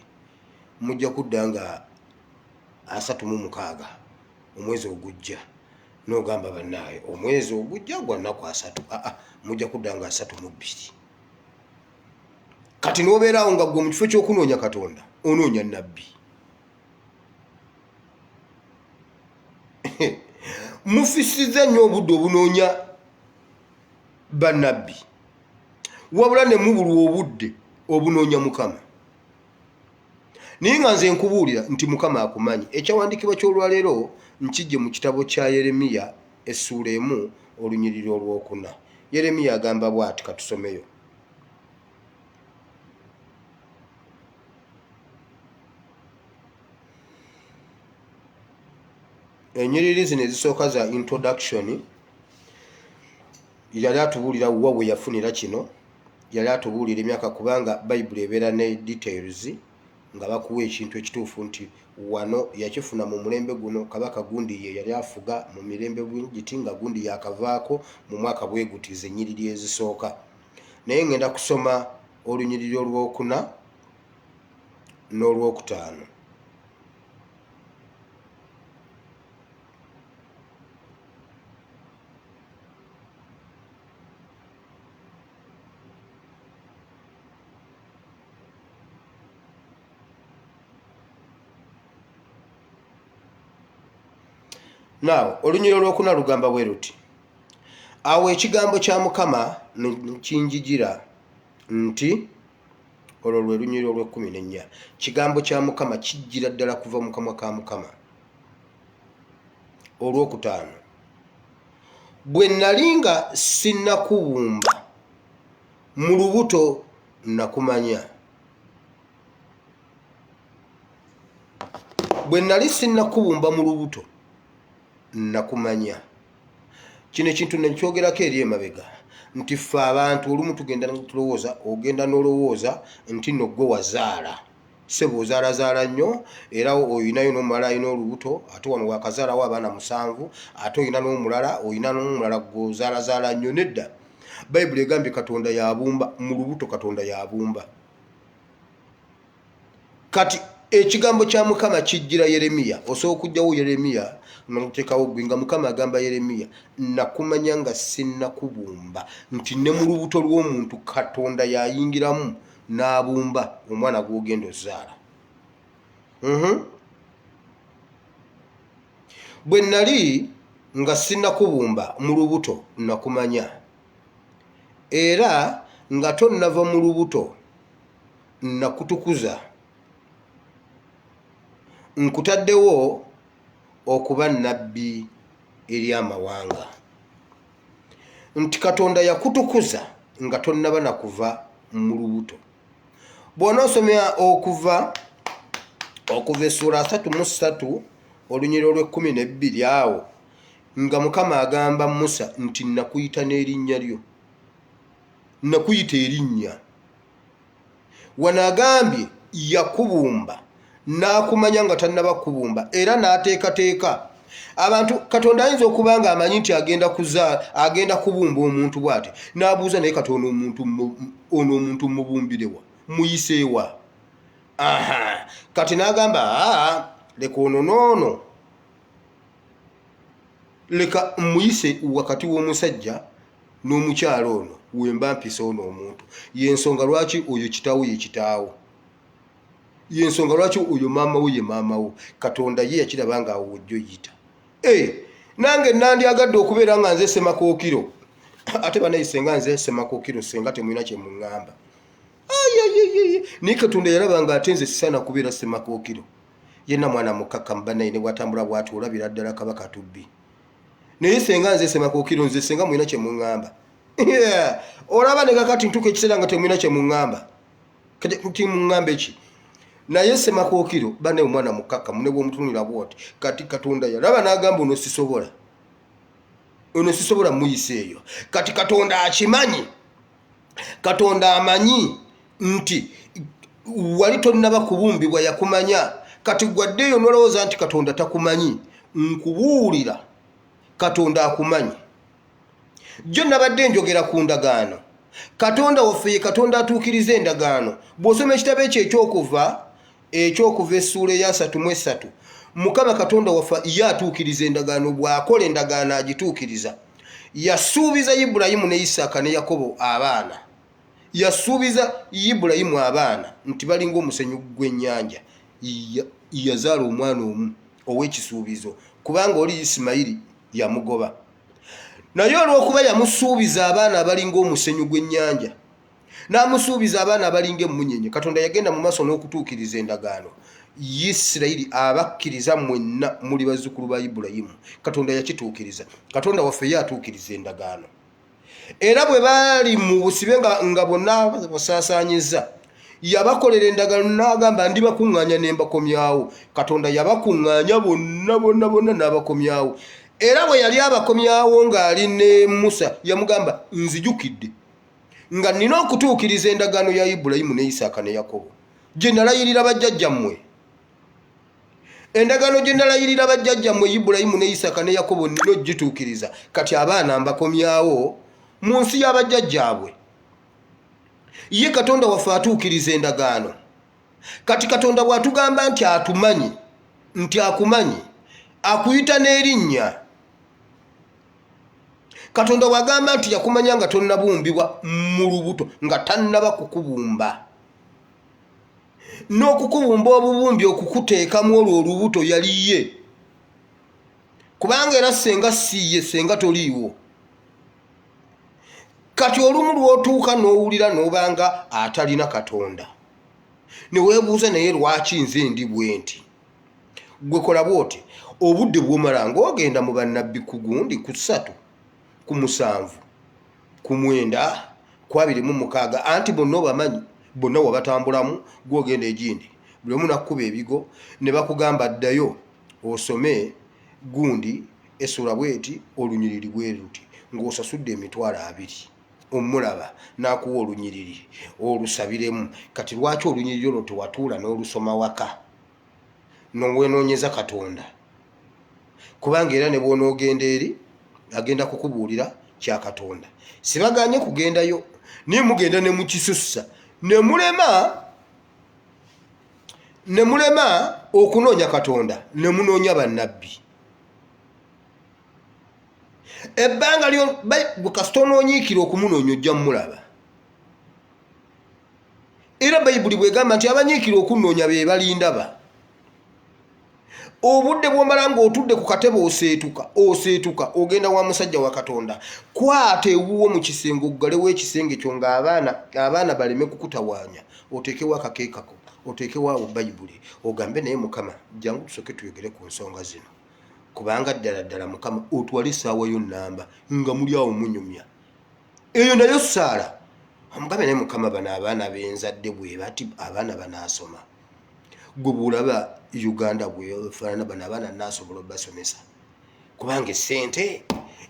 [SPEAKER 1] mujja kudda nga 36 omwezi ogujja. N'ogamba bannaaye omwezi ogujja gwa nnaku 3, mujja kudda nga 32. Kati n'obeeraawo nga gwe mu kifo ky'okunoonya Katonda onoonya nnabbi. Mufisiza nnyo obudde obunoonya bannabbi, wabula ne mubulwa obudde obunoonya Mukama. Naye nga nze nkubuulira nti Mukama akumanyi. Ekyawandiikibwa ky'olwaleero nkijje mu kitabo kya Yeremiya essuula 1 olunyiriri olw'okuna. Yeremiya agamba bw'ati, katusomeyo. Ennyiriri zino ezisooka za introduction, yali atubuulira wa bwe yafunira kino, yali atubuulira emyaka, kubanga Bayibuli ebeera ne details nga bakuwa ekintu ekituufu nti wano yakifuna mu mulembe guno, kabaka gundi ye yali afuga mu mirembe giti nga gundi yakavaako mu mwaka bwe guti, ze ennyiriri ezisooka. Naye ngenda kusoma olunyiriri olw'okuna n'olw'okutaano. Now olunyiro lwokuna lugamba bwe luti awo ekigambo kya Mukama kinjigira nti olwo lwe lunyiro lw'14 kigambo kya Mukama kijjira ddala kuva mu kamwa ka Mukama. Olwokutaano bwe nali nga sinnakubumba mu lubuto nakumanya. Bwe nali sinnakubumba mu lubuto nakumanya. Kino ekintu nekyogerako eri emabega nti ffe abantu olumu tugenda tulowooza ogenda n'olowooza nti nno gwe wazaala sebo ozaalazaala nnyo era oyinayo n'omulala alina olubuto ate wano wakazaalawo abaana 7 ate oyina n'omulala gwozaalazaala nnyo. Nedda Bayibuli egambye Katonda yabumba mu lubuto, Katonda yabumba. Kati ekigambo kya Mukama kijjira Yeremiya, osobola okujjawo Yeremiya n'oteekawo gwe nga Mukama agamba Yeremiya nakumanya nga sinnakubumba, nti ne mu lubuto lw'omuntu Katonda yayingiramu n'abumba omwana gw'ogenda ozaala. Bwe nali nga sinnakubumba mu lubuto nakumanya, era nga tonnava mu lubuto nakutukuza, nkutaddewo okuba nnabbi eri amawanga. Nti Katonda yakutukuza nga tonnaba nakuva mu lubuto. Bw'onoosomera okuva essula 33 olunyiro lw'12 awo nga Mukama agamba Musa nti nakuyita n'erinnya lyo, nakuyita erinnya. Wano agambye yakubumba n'akumanya nga tannaba kubumba era n'ateekateeka abantu. Katonda ayinza okuba nga amanyi nti agenda kubumba omuntu bw'ati, n'abuuza naye Katonda omuntu mubumbirewa muyiseewa. Kati n'agamba leka ono leka muyise wakati w'omusajja n'omukyalo ono wemba mpisa ono omuntu. Yensonga lwaki oyo kitaawo ye kitaawo, yensonga lwaki oyo maama we ye maama wo. Katonda ye yakiraba nga awo ojjo yita. Nange nandyagadde okubeera nga nze Semakookiro, ate banayise nga nze Semakookiro senga temulina kye muŋŋamba. Naye Katonda yalaba nga ate nze sisaana kubeera Semakookiro. Yenna mwana mukkakkamu bannaye ne bw'atambula bw'ati olabira ddala Kabaka Tubbi. Naye senga nze Semakookiro nze senga mulina kye muŋŋamba. Olaba ne kakati ntuuka ekiseera nga temulina kye muŋŋamba. Kati muŋŋamba eki? Naye Semakookiro bannaye omwana mukkakkamu ne bw'omutunulira bw'oti. Kati Katonda yalaba n'agamba ono sisobola muyise eyo. Kati Katonda akimanyi, Katonda amanyi nti wali tonnaba kubumbibwa yakumanya. Kati gwaddeeyo n'olowooza nti Katonda takumanyi, nkubuulira Katonda akumanyi. Jjo nabadde njogera ku ndagaano. Katonda waffe ye Katonda atuukiriza endagaano. Bw'osoma ekitabo ekyo ekyokuva essuula eya 33, Mukama Katonda waffe ye atuukiriza endagaano. Bw'akola endagaano agituukiriza. Yasuubiza Ibulayimu ne Isaaka ne Yakobo abaana. Yasuubiza Ibulayimu abaana nti balinga omusenyu gw'ennyanja. Yazaala omwana omu ow'ekisuubizo, kubanga oli Isimayiri yamugoba. Naye olw'okuba yamusuubiza abaana abalinga omusenyu gw'ennyanja, n'amusuubiza abaana abalinga emmunyenye, Katonda yagenda mu maaso n'okutuukiriza endagaano. Isirayiri abakkiriza mwenna muli bazzukulu ba Ibulayimu, Katonda yakituukiriza. Katonda waffe ye atuukiriza endagaano. Era bwe baali mu busibe nga bonna basaasaanyizza, yabakolera endagaano n'agamba ndibakuŋŋaanya ne mbakomyawo. Katonda yabakuŋŋaanya bonna n'abakomyawo. Era bwe yali abakomyawo ng'ali ne Musa yamugamba nzijukidde nga nina okutuukiriza endagaano ya Ibulayimu ne Isaaka ne Yakobo gye nalayirira bajjajjammwe. Endagaano gye nalayirira bajjajjammwe Ibulayimu ne Isaaka ne Yakobo nina ogituukiriza. Kati abaana mbakomyawo mu nsi y'abajjajjaabwe. Ye Katonda waffe atuukiriza endagaano. Kati Katonda bw'atugamba nti atumanyi, nti akumanyi, akuyita n'erinnya. Katonda wagamba nti yakumanya nga tonnabumbibwa mu lubuto, nga tannaba kukubumba. N'okukubumba obubumbi okukuteekamu olwo olubuto yali ye. kubanga era senga siye senga toliiwo kati olumu lwotuuka n'owulira n'obanga atalina Katonda ne weebuuza naye lwaki nze ndi bwe nti gwe kola bw'oti obudde bw'omala ng'ogenda mu bannabbi ku gundi ku 3 ku 7 ku 9 ku 26 anti bonna obamanyi bonna wabatambulamu gw'ogenda egindi buli omu nakkuba ebigo ne bakugamba ddayo osome gundi essula bweti olunyiriri bwe luti ng'osasudde emitwalo 2 omulaba n'akuwa olunyiriri olusabiremu kati lwaki olunyiriri olwo tewatuula n'olusoma waka n'owenoonyeza Katonda kubanga era ne bw'onoogenda eri agenda kukubuulira kya Katonda sibaganye kugendayo naye mugenda ne mukisussa ne mulema okunoonya Katonda ne munoonya bannabbi ebbanga lyo kasita onoonyiikira okumunoonya ojja mulaba era bayibuli bwegamba nti abanyiikira okunoonya be balindaba obudde bw'omala ng'otudde ku katebe oseetuka ogenda wa musajja wa Katonda kwata ewuwo mu kisenge oggalewo ekisenge kyo ng'abaana baleme kukutawaanya oteekewo akakeekako oteekewo awo bayibuli ogambe naye Mukama jangu tusooke tuyogere ku nsonga zino kubanga ddala Mukama otwale essaawa yo nnamba nga muli awo munyumya eyo nayo ssaala omugambe naye Mukama bano abaana b'enzadde bwe bati abaana banaasoma gwe bw'olaba Uganda bwefaanana bano abaana naasobola obasomesa kubanga essente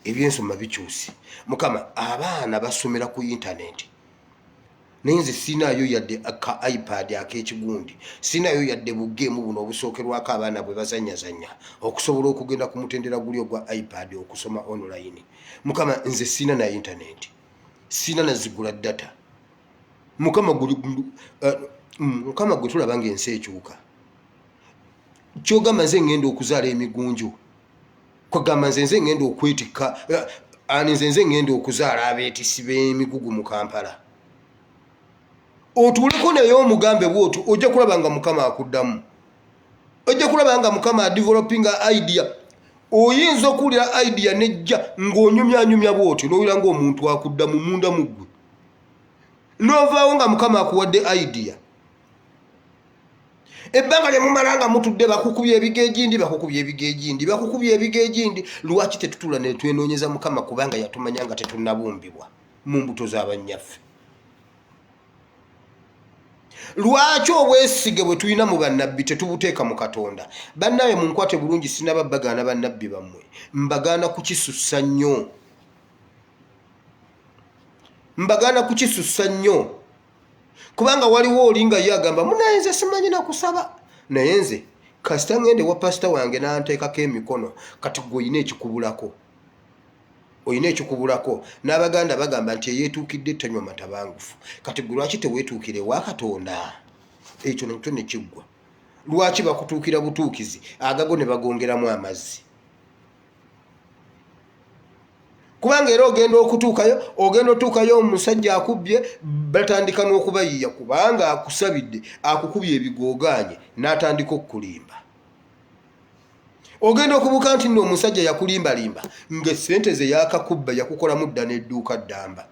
[SPEAKER 1] ebyensoma bikyusi Mukama abaana basomera ku intaneti naye nze sinaayo yadde aka iPad ak'ekigundi sinaayo yadde bugeemu buno obusookerwako abaana bwe bazanyazanya okusobola okugenda ku mutendera guli ogwa iPad okusoma online Mukama nze sina na intaneti sina na zigula data Mukama gwe tulaba ng'ensi ekyuka kyogamba nze ngenda okuzaala emigunju kwagamba nze ngenda okwetikka nze ngenda okuzaala abeetisi b'emigugu mu Kampala otuuleko naye omugambe bw'otyo ojja kulaba nga Mukama akuddamu ojja kulaba nga Mukama adevelopinga idea oyinza okuwulira idea nejja ng'onyumyanyumya bw'otyo n'owulira ng'omuntu akuddamu munda mu ggwe n'ovaawo nga Mukama akuwadde idea ebbanga lye mumala nga mutudde bakukubye ebigegindi lwaki tetutula ne twenoonyeza Mukama kubanga yatumanya nga tetunnabumbibwa mu mbuto z'abannyaffe lwaki obwesige bwe tulina mu bannabbi tetubuteeka mu Katonda bannaye munkwate bulungi sinaba bagaana bannabbi bammwe mbagaana kukisussa nnyo kubanga waliwo olinga ye agamba munaye nze simanyi na kusaba naye nze kasita ngende wa pasita wange n'anteekako emikono kati gwe oyina ekikubulako n'Abaganda bagamba nti eyeetuukidde tanywa matabangufu kati gwe lwaki teweetuukire wa Katonda ekyo nakyo ne kiggwa lwaki bakutuukira butuukizi agago ne bagongeramu amazzi kubanga era ogenda otuukayo omusajja akubbye batandika n'okubayiya kubanga akusabidde akukubye ebigooganye n'atandika okukulimba ogenda okubuka nti nno omusajja yakulimbalimba ng'essente ze yakakubba yakukolamu dda n'edduuka ddamba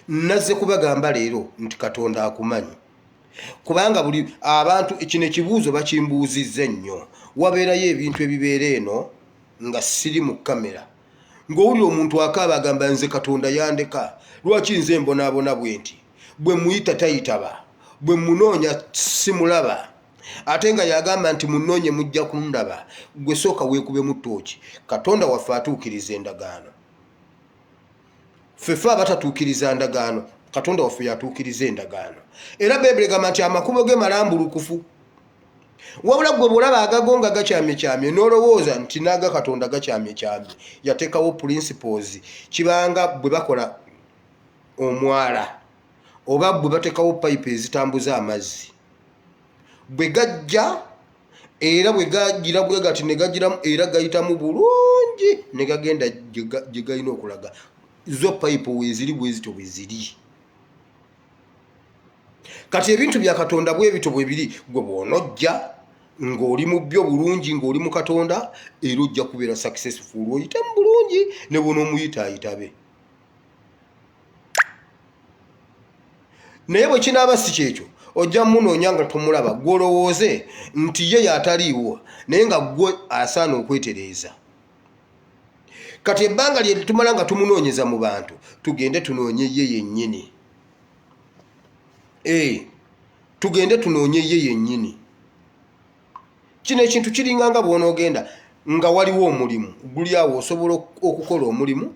[SPEAKER 1] nazze kubagamba leero nti Katonda akumanyi kubanga buli abantu kino ekibuuzo bakimbuuzizza ennyo wabeerayo ebintu ebibeera eno nga siri mu kamera ng'owulira omuntu akaaba agamba nze Katonda yandeka lwaki nze mbonaabona bwe nti bwe muyita tayitaba bwe munoonya simulaba ate nga yagamba nti munoonye mujja kundaba gwe sooka weekube mu ttooki Katonda waffe atuukiriza endagaano ffeffe abatatuukiriza ndagaano Katonda waffe yatuukiriza endagaano era Bayibuli egamba nti amakubo ge malambulukufu wabula gwe bw'olaba agagonga gakyamyekyamye n'olowooza nti n'aga Katonda gakyamyekyamye yateekawo principles kibanga bwe bakola omwala oba bwe bateekawo payipu ezitambuza amazzi bwe gajja era bwe gagira bwe gati ne gagiramu era gayitamu bulungi ne gagenda gye galina okulaga zo payipu weeziri bwezito bwe ziri kati ebintu bya Katonda bwe bito bwe biri gwe bw'onojja ng'oli mu byo bulungi ng'oli mu Katonda era ojja kubeera successful oyite mu bulungi ne bw'ono omuyita ayitabe. Naye bwe kinaaba si kyekyo ojja munoonya nga tomulaba gw'olowooze nti ye yataliiwo naye nga gwe asaana okwetereeza. Kati ebbanga lye tumala nga tumunoonyeza mu bantu tugende tunoonye ye yennyini. Tugende tunoonye ye yennyini. Kino ekintu kiringa nga bw'onoogenda nga waliwo omulimu guli awo osobola okukola omulimu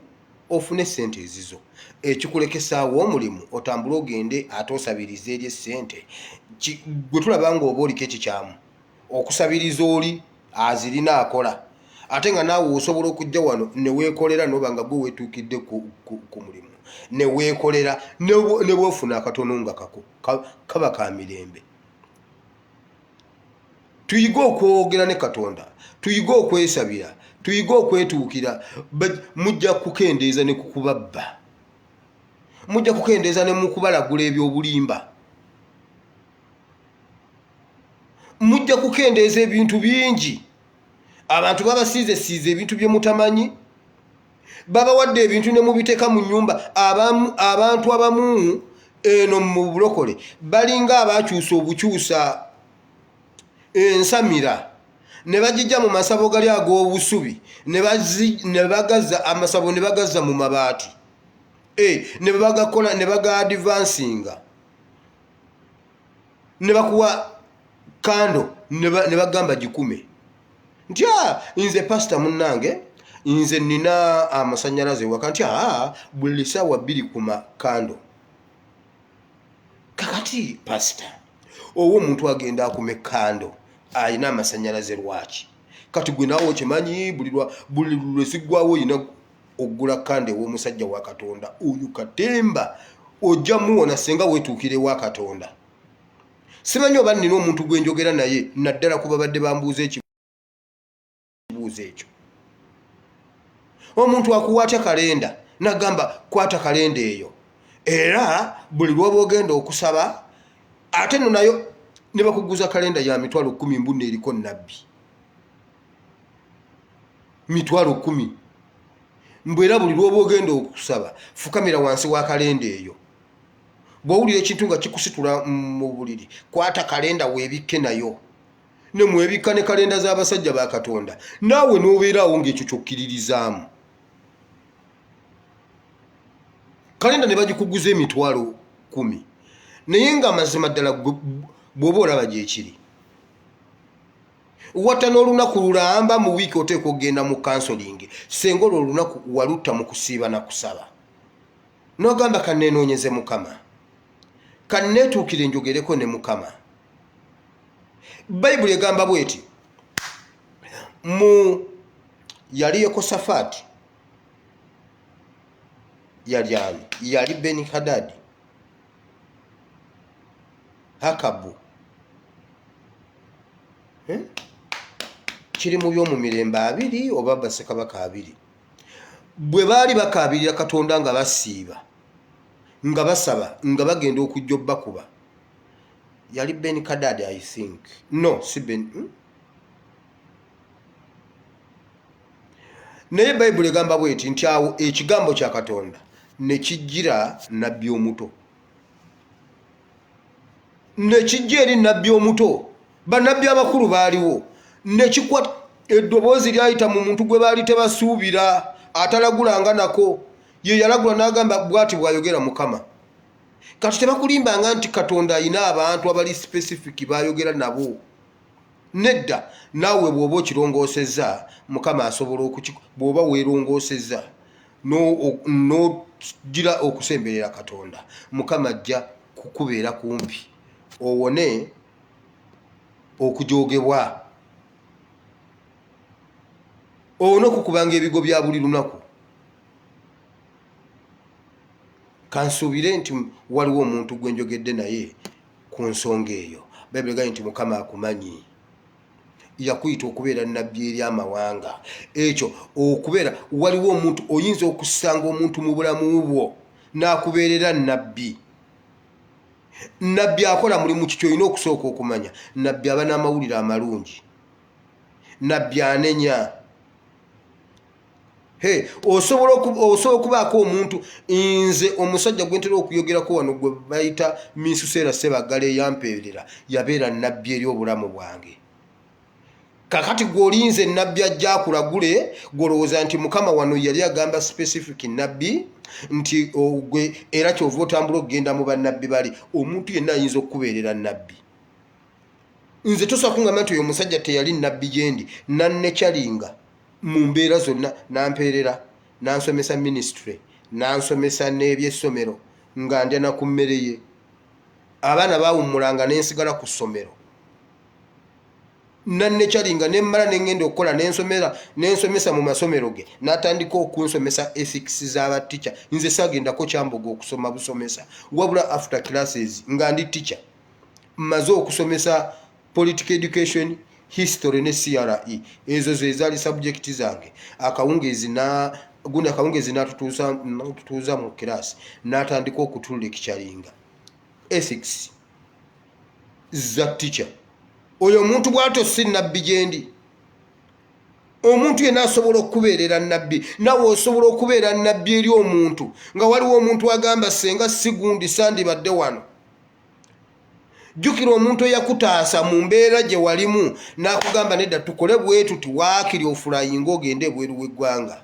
[SPEAKER 1] ofune ssente ezizo. Ekikulekesaawo omulimu otambule ogende ate osabiriza eri essente. Gwe tulaba ng'oba oliko ekikyamu okusabiriza oli azirina akola ate nga naawe osobola okujja wano ne weekolera n'oba nga gwe weetuukidde ku mulimu ne weekolera ne bwofuna akatono nga kako kaba ka mirembe. Tuyige okwogera ne Katonda, tuyige okwesabira, tuyige okwetuukira. Mujja kukendeeza ne kukubabba, mujja kukendeeza ne mukubalagula ebyobulimba, mujja kukendeeza ebintu bingi. Abantu babasiize ebintu bye mutamanyi, babawadde ebintu ne mubiteeka mu nnyumba. Abantu abamu eno mu bulokole balinga abakyusa obukyusa ensamira ne bagijja mu masabo gali ag'obusubi ne bagazza amasabo ne bagazza mu mabaati ne bagakola ne baga advancinga ne bakuwa kando ne bagamba gikume nti nze pasita munnange nze nina amasannyalaze waka nti buli ssaawa 2 kuma kando. Kakati pasita owo omuntu agenda akume kando ayina amasannyalaze lwaki? Kati gwe naawe okimanyi buli lwesigwawo oyina okugula kando ew'omusajja wa Katonda oyo katemba ojja muwona senga weetuukire wa Katonda. Simanyi oba nina omuntu gwe njogera naye naddala kuba badde bambuuza ekibuuzo ekyo. Omuntu akuwaatya kalenda nagamba kwata kalenda eyo era buli lwoba ogenda okusaba ate no nayo ne bakuguza kalenda ya 10,000 mbunne eriko nabbi 10,000 mbwera buli lwoba ogenda okusaba fukamira wansi wa kalenda eyo. Bw'owulira ekintu nga kikusitula mu buliri kwata kalenda weebikke nayo ne mwebikka ne kalenda z'abasajja ba Katonda naawe n'obeeraawo ng'ekyo kyokkiririzaamu. Kalenda ne bagikuguza 10,000 naye nga mazima ddala bw'oba olaba gyekiri. Watta n'olunaku lulamba mu wiiki oteeka okugenda mu kansolingi senga olwo olunaku walutta mu kusiiba na kusaba n'ogamba kannenoonyeze Mukama, kanneetuukire njogereko ne Mukama. Bayibuli egamba bweti mu yali Yekosafaati yali Benihadadi, Akabu kiri mu by'omu mirembe 2 oba bassekabaka 2 bwe baali bakaabirira Katonda nga basiiba nga basaba nga bagenda okujja obbakuba. Yali Benihadadi I think no si naye Bayibuli egamba bweti nti awo ekigambo kya Katonda ne kijjira nabbi omuto, ne kijja eri nabbi omuto. Bannabbi abakulu baaliwo ne kikwata eddoboozi lyayita mu muntu gwe baali tebasuubira atalagulanga nako. Ye yalagula n'agamba bw'ati bw'ayogera Mukama. Kati tebakulimbanga nti Katonda ayina abantu abali specific bayogera nabo. Nedda naawe bw'oba okirongoosezza Mukama asobola bw'oba weerongoosezza n'ogira okusemberera Katonda Mukama ajja kukubeera kumpi owone okujoogebwa, owone okukubanga ebigo bya buli lunaku. Kansuubire nti waliwo omuntu gwe njogedde naye ku nsonga eyo. Bayibuli egamba nti Mukama akumanyi, yakuyita okubeera nabbi eri amawanga. Ekyo okubeera waliwo omuntu oyinza okusanga omuntu mu bulamu bwo n'akubeerera nabbi. nabbi akola mulimu ki kyolina okusooka okumanya nabbi aba n'amawulire amalungi nabbi anenya osobola okubaako omuntu nze omusajja gwentera okuyogerako wano gwe bayita Minsuseera Sebagala eyampeerera yabeera nabbi eri obulamu bwange kakati gwolinze nabbi ajja akulagule gwolowooza nti mukama wano yali agamba specific nabbi nti gwe era kyova otambula okugenda mu bannabbi bali omuntu yenna ayinza okukubeerera nabbi nze tosobola kungamba nti oyo omusajja teyali nabbi gyendi nannekyalinga mu mbeera zonna nampeerera nansomesa ministry nansomesa n'ebyessomero nga ndya na ku mmere ye abaana baawummulanga nensigala ku ssomero nannekyalinga nemmala nengenda okukola nensomesa mu masomero ge n'atandika okunsomesa ethics z'abatica nze saagendako kyamboga okusoma busomesa wabula after classes nga ndi teacher mmaze okusomesa political education history ne CRE ezo ze zaali subject zange akawungezi n'atutuuza mu class n'atandika okutula ekikyalinga ethics za teacher oyo omuntu bw'atyo si nabbi gyendi omuntu yenna asobola okubeerera nabbi nawe osobola okubeera nabbi eri omuntu nga waliwo omuntu agamba senga sigundi sandibadde wano jjukira omuntu eyakutaasa mu mbeera gye walimu n'akugamba nedda tukole bwetu tiwaakiri ofulayinga ogende ebweru w'eggwanga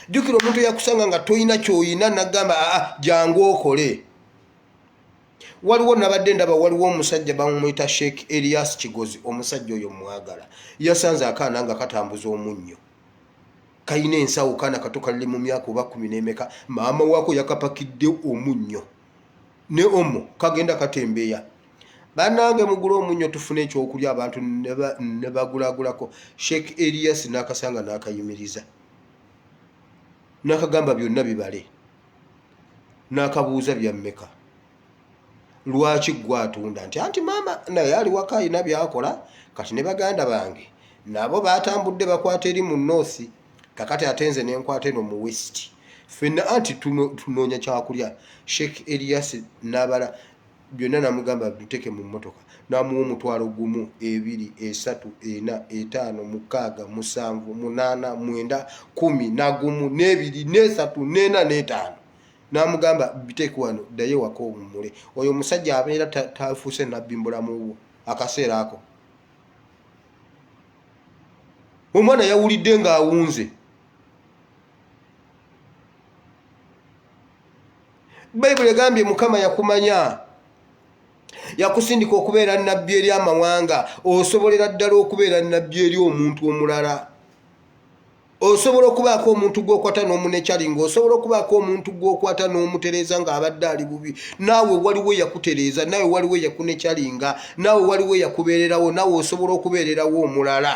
[SPEAKER 1] jjukira omuntu eyakusanga nga toyina kyoyina n'agamba jangu okole waliwo nabadde ndaba waliwo omusajja bamumuyita Sheikh Elias Kigozi omusajja oyo mwagala yasanze akaana nga katambuza omunnyo kayina ensawo kaana kato kalili mu myaka oba 10 n'emeka maama waako yakapakidde omunnyo ne omo kagenda katembeeya bannange mugula omunnyo tufune ekyokulya abantu ne bagulagulako Sheikh Elias n'akasanga n'akayimiriza n'akagamba byonna bibale n'akabuuza byammeka lwaki gwatunda nti anti maama naye ali waka alina byakola kati ne baganda bange nabo batambudde bakwata eri mu north kakati atenze nenkwata eno mu west fenna anti tunoonya kyakulya Sheikh Elias n'abala byonna namugamba biteke mu mmotoka namuwa omutwalo gumu 2 3 4 5 6 7 8 9 10 nagumu 2 3 4 5 namugamba biteeke wano ddaye wako omumule oyo omusajja abeera tafuuse nabbi mbulamu bwo akaseera ako omwana yawulidde ng'awunze Bayibuli egambye Mukama yakumanya yakusindika okubeera nabbi eri amawanga osobolera ddala okubeera nabbi eri omuntu omulala osobola okubaako omuntu gw'okwata n'omunekyalinga osobola okubaako omuntu gw'okwata n'omutereeza ng'abadde ali bubi naawe waliwo yakutereeza naawe waliwo yakunekyalinga naawe waliwo yakubeererawo naawe osobola okubeererawo omulala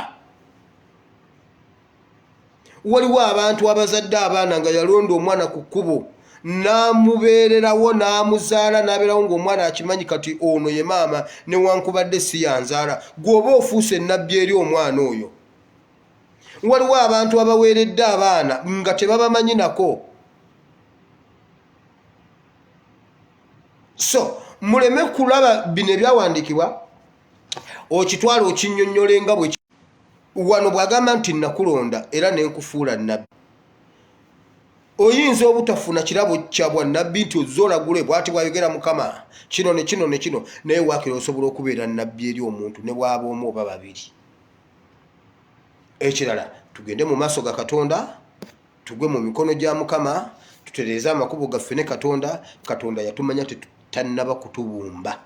[SPEAKER 1] waliwo abantu abazadde abaana nga yalonda omwana ku kkubo n'amubeererawo n'amuzaala n'abeerawo ng'omwana akimanyi kati ono ye maama newankubadde si yanzaala gw'oba ofuuse nabbi eri omwana oyo waliwo abantu abaweeredde abaana nga tebabamanyi nako so muleme kulaba bino ebyawandiikibwa okitwala okinnyonnyole nga bwe wano bw'agamba nti nakulonda era nenkufuula nabbi oyinza obutafuna kirabo kya bwannabbi nti ozolagule bw'ati bwayogera Mukama kino ne kino ne kino naye waakiri osobola okubeera nabbi eri omuntu ne bw'aba omu oba babiri ekirala tugende mu maaso ga Katonda tugwe mu mikono gya Mukama tutereeze amakubo gaffe ne Katonda yatumanya tetannaba kutubumba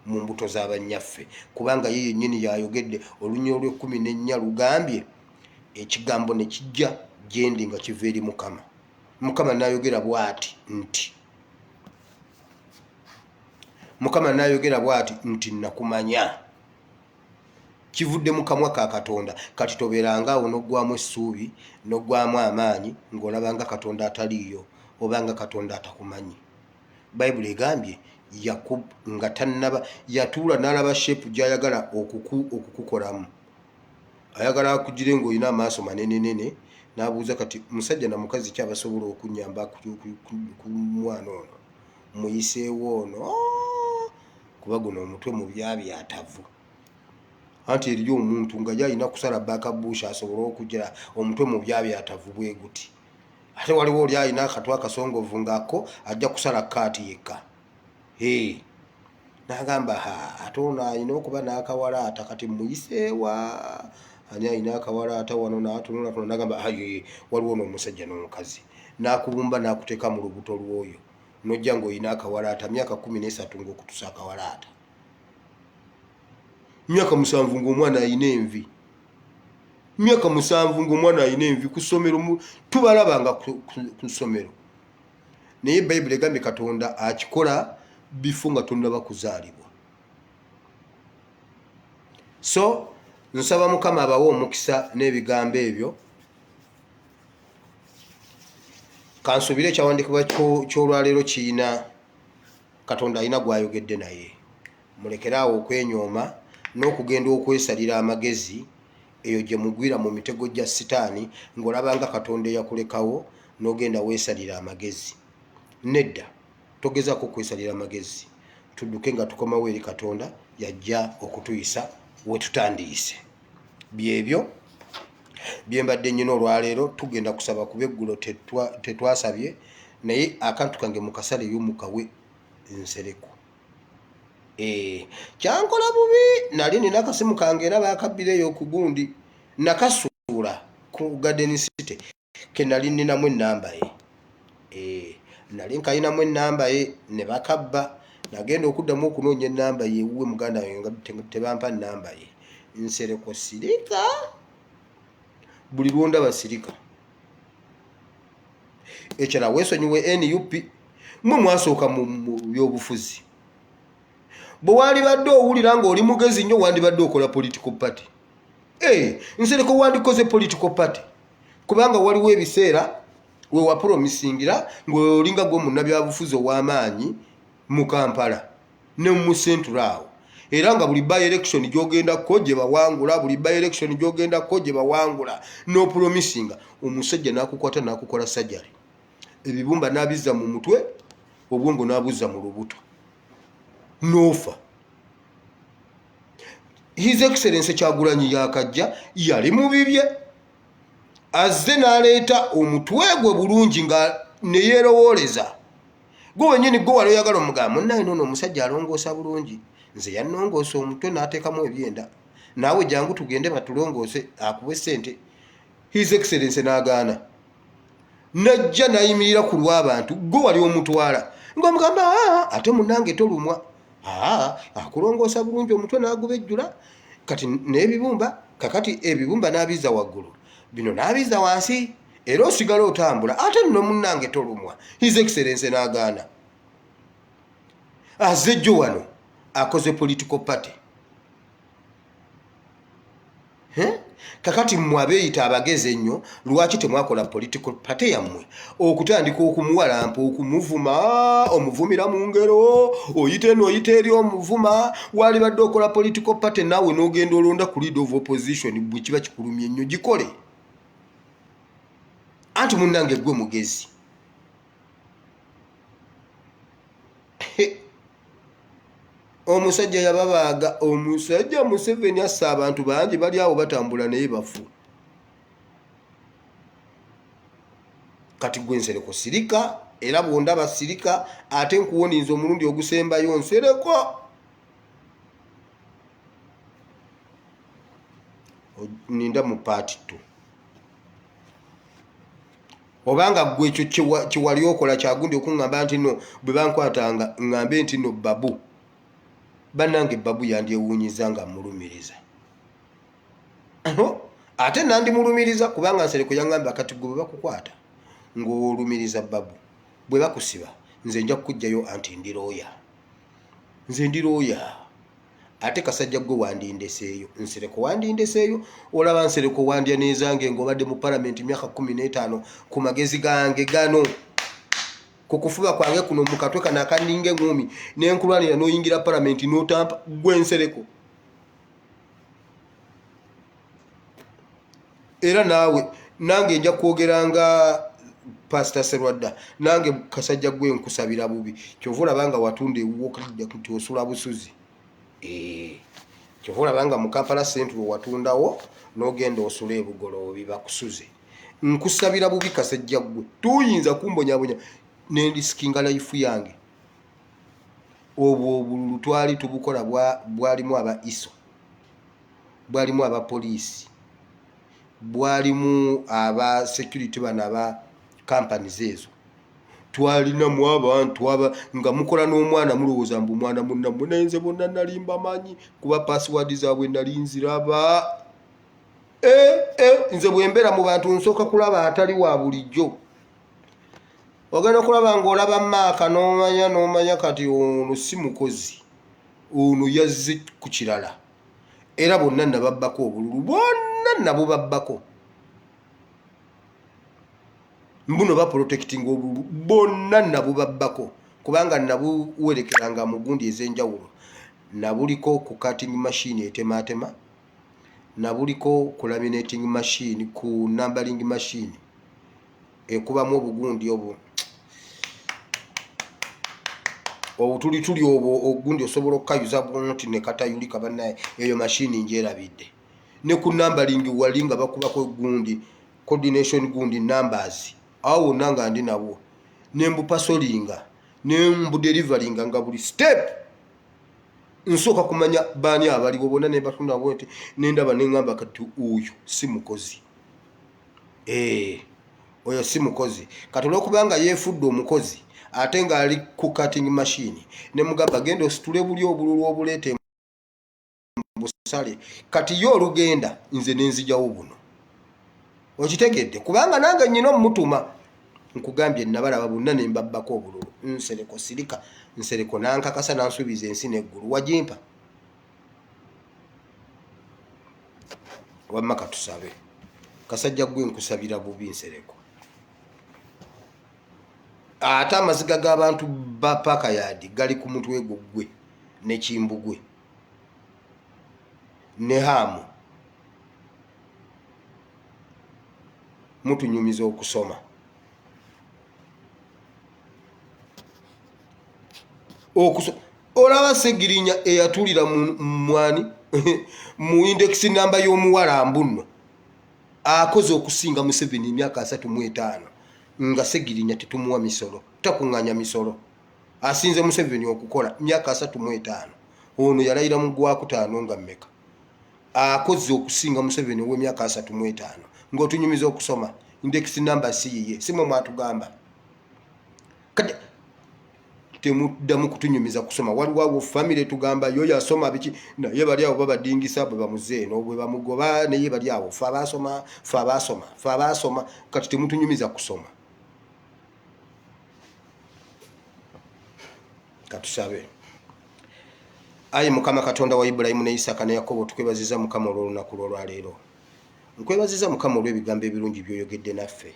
[SPEAKER 1] mu mbuto z'abannyaffe kubanga ye yennyini yayogedde olunya olw'14 lugambye ekigambo ne kijja gyendi nga kiva eri Mukama n'ayogera bw'ati nti nakumanya kivudde mu kamwa ka Katonda kati tobeerangaawo n'oggwamu essuubi n'oggwamu amaanyi ng'olabanga Katonda ataliiyo obanga Katonda atakumanyi Bayibuli egambye nga tannaba yatuula n'alaba sheepu gy'ayagala okukukolamu ayagala akugire ng'olina amaaso manenenene n'abuuza kati musajja na mukazi kyabasobola okunnyamba ku mwana ono muyiseewo ono kuba guno omutwe mu byabyatavu anti eriyo omuntu nga yalina kusala bakabuusha asobole okugira omutwe mu byabyatavu bwe guti ate waliwo oli alina akatwa akasongovu ngako ajja kusala kaati yekka n'agamba ate ono alina okuba n'akawalaata kati muyiseewa ani alina akawalaata wano n'atunula n'agamba waliwo n'omusajja n'omukazi n'akubumba n'akuteeka mu lubuto lw'oyo n'ojja ng'olina akawalaata myaka 13 ng'okutusa akawalaata myaka 7 ng'omwana alina envi myaka 7 ng'omwana alina envi ku ssomero tubalabanga ku ssomero naye bayibuli egambye Katonda akikola bifo nga tonnaba kuzaalibwa so nsaba Mukama abawe omukisa n'ebigambo ebyo kansubire ekyawandiikibwa ky'olwaleero kiyina Katonda alina gw'ayogedde naye mulekeraawo okwenyooma n'okugenda okwesalira amagezi eyo gye mugwira mu mitego gya sitaani ng'olabanga Katonda eyakulekawo n'ogenda weesalira amagezi nedda togezaako kwesalira amagezi tudduke nga tukomawo eri Katonda yajja okutuyisa we tutandiise byebyo byembadde nnyina olwaleero tugenda kusaba kuba eggulo tetwasabye naye akantu kange mukasale y'omukawe nsereko kyankola bubi nali nina akasimu kange era baakabbireyo ku gundi nakasuula ku Garden City ke nali ninamu ennamba ye nali nkayinamu ennamba ye ne bakabba nagenda okuddamu okunoonya ennamba ye wuwe muganda wange nga tebampa nnamba ye nsereko sirika buli lwondaba sirika ekyala weesonyiwe NUP mwe mwasooka mu byobufuzi bwe wandibadde owulira ng'oli mugezi nnyo wandibadde okola political party nsereko wandikoze political party kubanga waliwo ebiseera we wapromisingira ng'olinga gwe munnabyabufuzi ow'amaanyi mu Kampala ne mu Central era nga buli by election gy'ogendako gye bawangula buli by election gy'ogendako gye bawangula no promisinga omusajja n'akukwata n'akukola sajjali ebibumba n'abizza mu mutwe obwongo n'abuzza mu lubuto nofa His Excellency Kyagulanyi yakajja yali mu bibye azze n'aleeta omutwe gwe bulungi nga ne yeerowooleza gwe wennyini gwe wali oyagala omugamba munnaye noono omusajja alongoosa bulungi nze yannongoosa omutwe n'ateekamu ebyenda naawe jangu tugende batulongoose akube ssente His Excellency n'agaana najja nayimirira ku lw'abantu gwe wali omutwala ng'omugamba ate munnange tolumwa akulongoosa bulungi omutwe n'agubejjula kati n'ebibumba kakati ebibumba n'abiza waggulu bino n'abiza wansi era osigala otambula ate nno munnange tolumwa His Excellency n'agaana azejjo wano akoze political party kakati mmwe abeeyita abagezi ennyo lwaki temwakola political party yammwe okutandika okumuwalampa okumuvuma omuvumira mu ngero oyita eno oyita eri omuvuma waalibadde okola political party naawe n'ogenda olonda ku leader of opposition bwe kiba kikulumye ennyo gikole anti munnange gwe mugezi omusajja yababaaga omusajja Museveni assa abantu bangi bali awo batambula naye bafu kati gwe nsereko sirika era bwondaba sirika ate nkuwoniza omulundi ogusembayo nsereko ninda mu part 2 obanga gwe ekyo kiwali okola kyagundi okuŋŋamba nti no bwe bankwatanga ŋŋambe nti no babu bannange babu yandyewuunyiza nga mulumiriza ate nandimulumiriza kubanga nsereko yaŋŋamba kati gwe bwe bakukwata ng'olumiriza babu bwe bakusiba nze nja kukugjayo anti ndirooya nze ndirooya ate kasajja gwe wandindeseeyo nsereko wandindeseeyo olaba nsereko wandya neezange ng'obadde mu palamenti myaka 15 ku magezi gange gano ku kufuba kwange kuno mu katwe kana akandinga eŋŋumi n'enkulwanira n'oyingira palamenti n'otampa gwe nsereko era naawe nange nja kwogeranga Pastor Serwadda nange kasajja gwe nkusabira bubi kyovula banga watunda ewuwo kadda kuti osula busuzi kyovula banga mu Kampala Central watundawo n'ogenda osula ebugoloobi bakusuze nkusabira bubi kasajja gwe tuyinza kumbonyabonya nendisikinga life yange obwo obululu twali tubukola bwalimu aba ISO bwalimu aba police bwalimu aba security bana aba companies ezo twalina mu abantu aba nga mukola n'omwana mulowooza mbu mwana munnammwe nayenze bonna nalimba manyi kuba password zaabwe nali nziraba nze bwembera mu bantu nsooka kulaba atali wa bulijjo ogenda okulaba ng'olaba maaka n'omanya kati ono si mukozi ono yazze ku kirala era bonna nababbako obululu bonna nabo babbako mbuno baprotecting obululu bonna nabo babbako kubanga nabuwerekeranga mu gundi ez'enjawulo nabuliko ku cutting machine etemaatema nabuliko ku laminating machine ku numbering machine ekubamu obugundi obwo obutulituli obwo ogundi osobola okukayuza bunti ne katayulika bannaye eyo machine njerabidde ne ku numbering wali nga bakubako gundi coordination gundi numbers awo nanga ndi nabo nembu pasolinga nembu deliveringa nga buli step nsoka kumanya bani abaliwo bonna ne batunda bwete nendaba nengamba kati uyu si mukozi oyo si mukozi kati olwokubanga yefudde omukozi ate nga ali ku cutting machine ne mugamba genda ositule buli obululu obuleete busale kati yo olugenda nze nenzijawo buno okitegedde kubanga nange nnyina omutuma nkugambye nabalaba bonna ne mbabbako obululu nsereko sirika nsereko nankakasa nansuubiza ensi n'eggulu wagimpa wamma katusabe kasajja gwe nkusabira bubi nsereko ate amaziga g'abantu ba Pakayadi gali ku mutwe gwe ne Kimbugwe ne Hamu mutunyumiza okusoma olaba Segirinya eyatulira mwani mu index namba y'omuwala mbuno akoze okusinga Museveni emyaka 35 nga Segirinya tetumuwa misolo takuŋŋanya misolo asinze Museveni okukola myaka 35 ono yalayira mu Gwakutaano nga mmeka akoze okusinga Museveni ow'emyaka 35 ng'otunyumiza okusoma index number si yiye simwe mwatugamba kati temuddamu kutunyumiza kusoma waliwo abo family tugamba yo yasoma biki naye bali abo babadingisa bwe bamuzeeno bwe bamugoba naye bali abo fa basoma kati temutunyumiza kusoma katusabe ayi Mukama Katonda wa Ibrahimu ne Isaka ne Yakobo tukwebaziza Mukama olw'olunaku lwaleero nkwebaziza Mukama olw'ebigambo ebirungi by'oyogedde naffe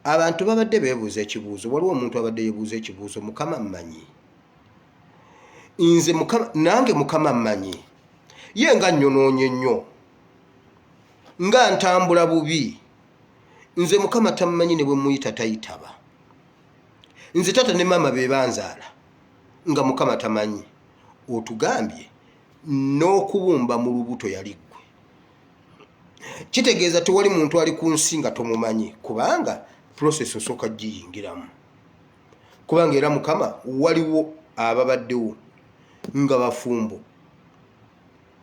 [SPEAKER 1] abantu babadde beebuuza ekibuuzo waliwo omuntu abadde yeebuuza ekibuuzo Mukama mmanyi nze Mukama nange Mukama mmanyi ye nga nnyonoonye nnyo nga ntambula bubi nze Mukama tammanyi ne bwe muyita tayitaba nze tata ne mama be banzaala nga Mukama tamanyi otugambye n'okubumba mu lubuto yali ggwe kitegeeza tewali muntu ali ku nsi nga tomumanyi kubanga process osooka giyingiramu kubanga era Mukama waliwo ababaddewo nga bafumbo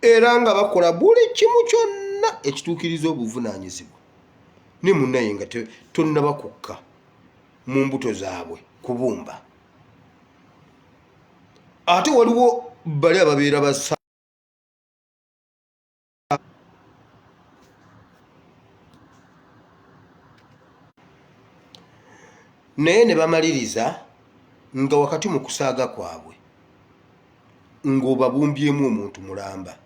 [SPEAKER 1] era nga bakola buli kimu kyonna ekituukiriza obuvunaanyizibwa ne munnaye nga tonnabakukka mu mbuto zaabwe kubumba ate waliwo bali ababeera basa naye ne bamaliriza nga wakati mu kusaaga kwabwe ng'obabumbyemu omuntu mulamba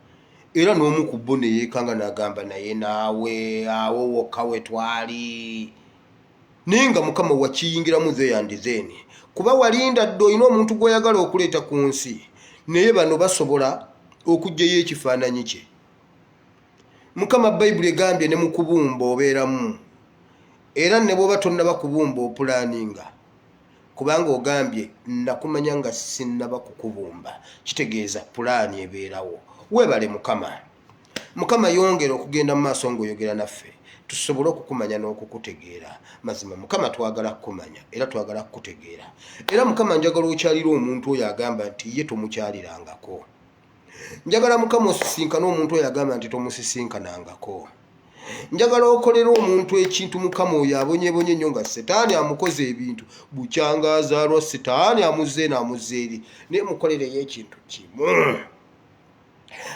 [SPEAKER 1] era n'omu ku bo ne yeekanga n'agamba naye naawe awo wokka we twali naye nga Mukama wakiyingiramu ze yandizeeni kuba walinda dde olina omuntu gw'oyagala okuleeta ku nsi naye bano basobola okuggyayo ekifaananyi kye Mukama Bayibuli egambye ne mu kubumba obeeramu era ne bwoba tonnaba kubumba opulaninga kubanga ogambye nakumanya nga sinnaba kukubumba kitegeeza pulaani ebeerawo. Weebale Mukama yongera okugenda mu maaso ng'oyogera naffe tusobole okukumanya n'okukutegeera. Mazima Mukama twagala kukumanya era twagala kukutegeera. Era Mukama njagala okyalira omuntu oyo agamba nti ye tomukyalirangako. Njagala Mukama osisinkana omuntu oyo agamba nti tomusisinkanangako. Njagala okolera omuntu ekintu Mukama oyo abonyebonye nnyo nga Setaani amukoze ebintu bukyangazaalwa Setaani amuzze eri naye mukolereyo ekintu kimu.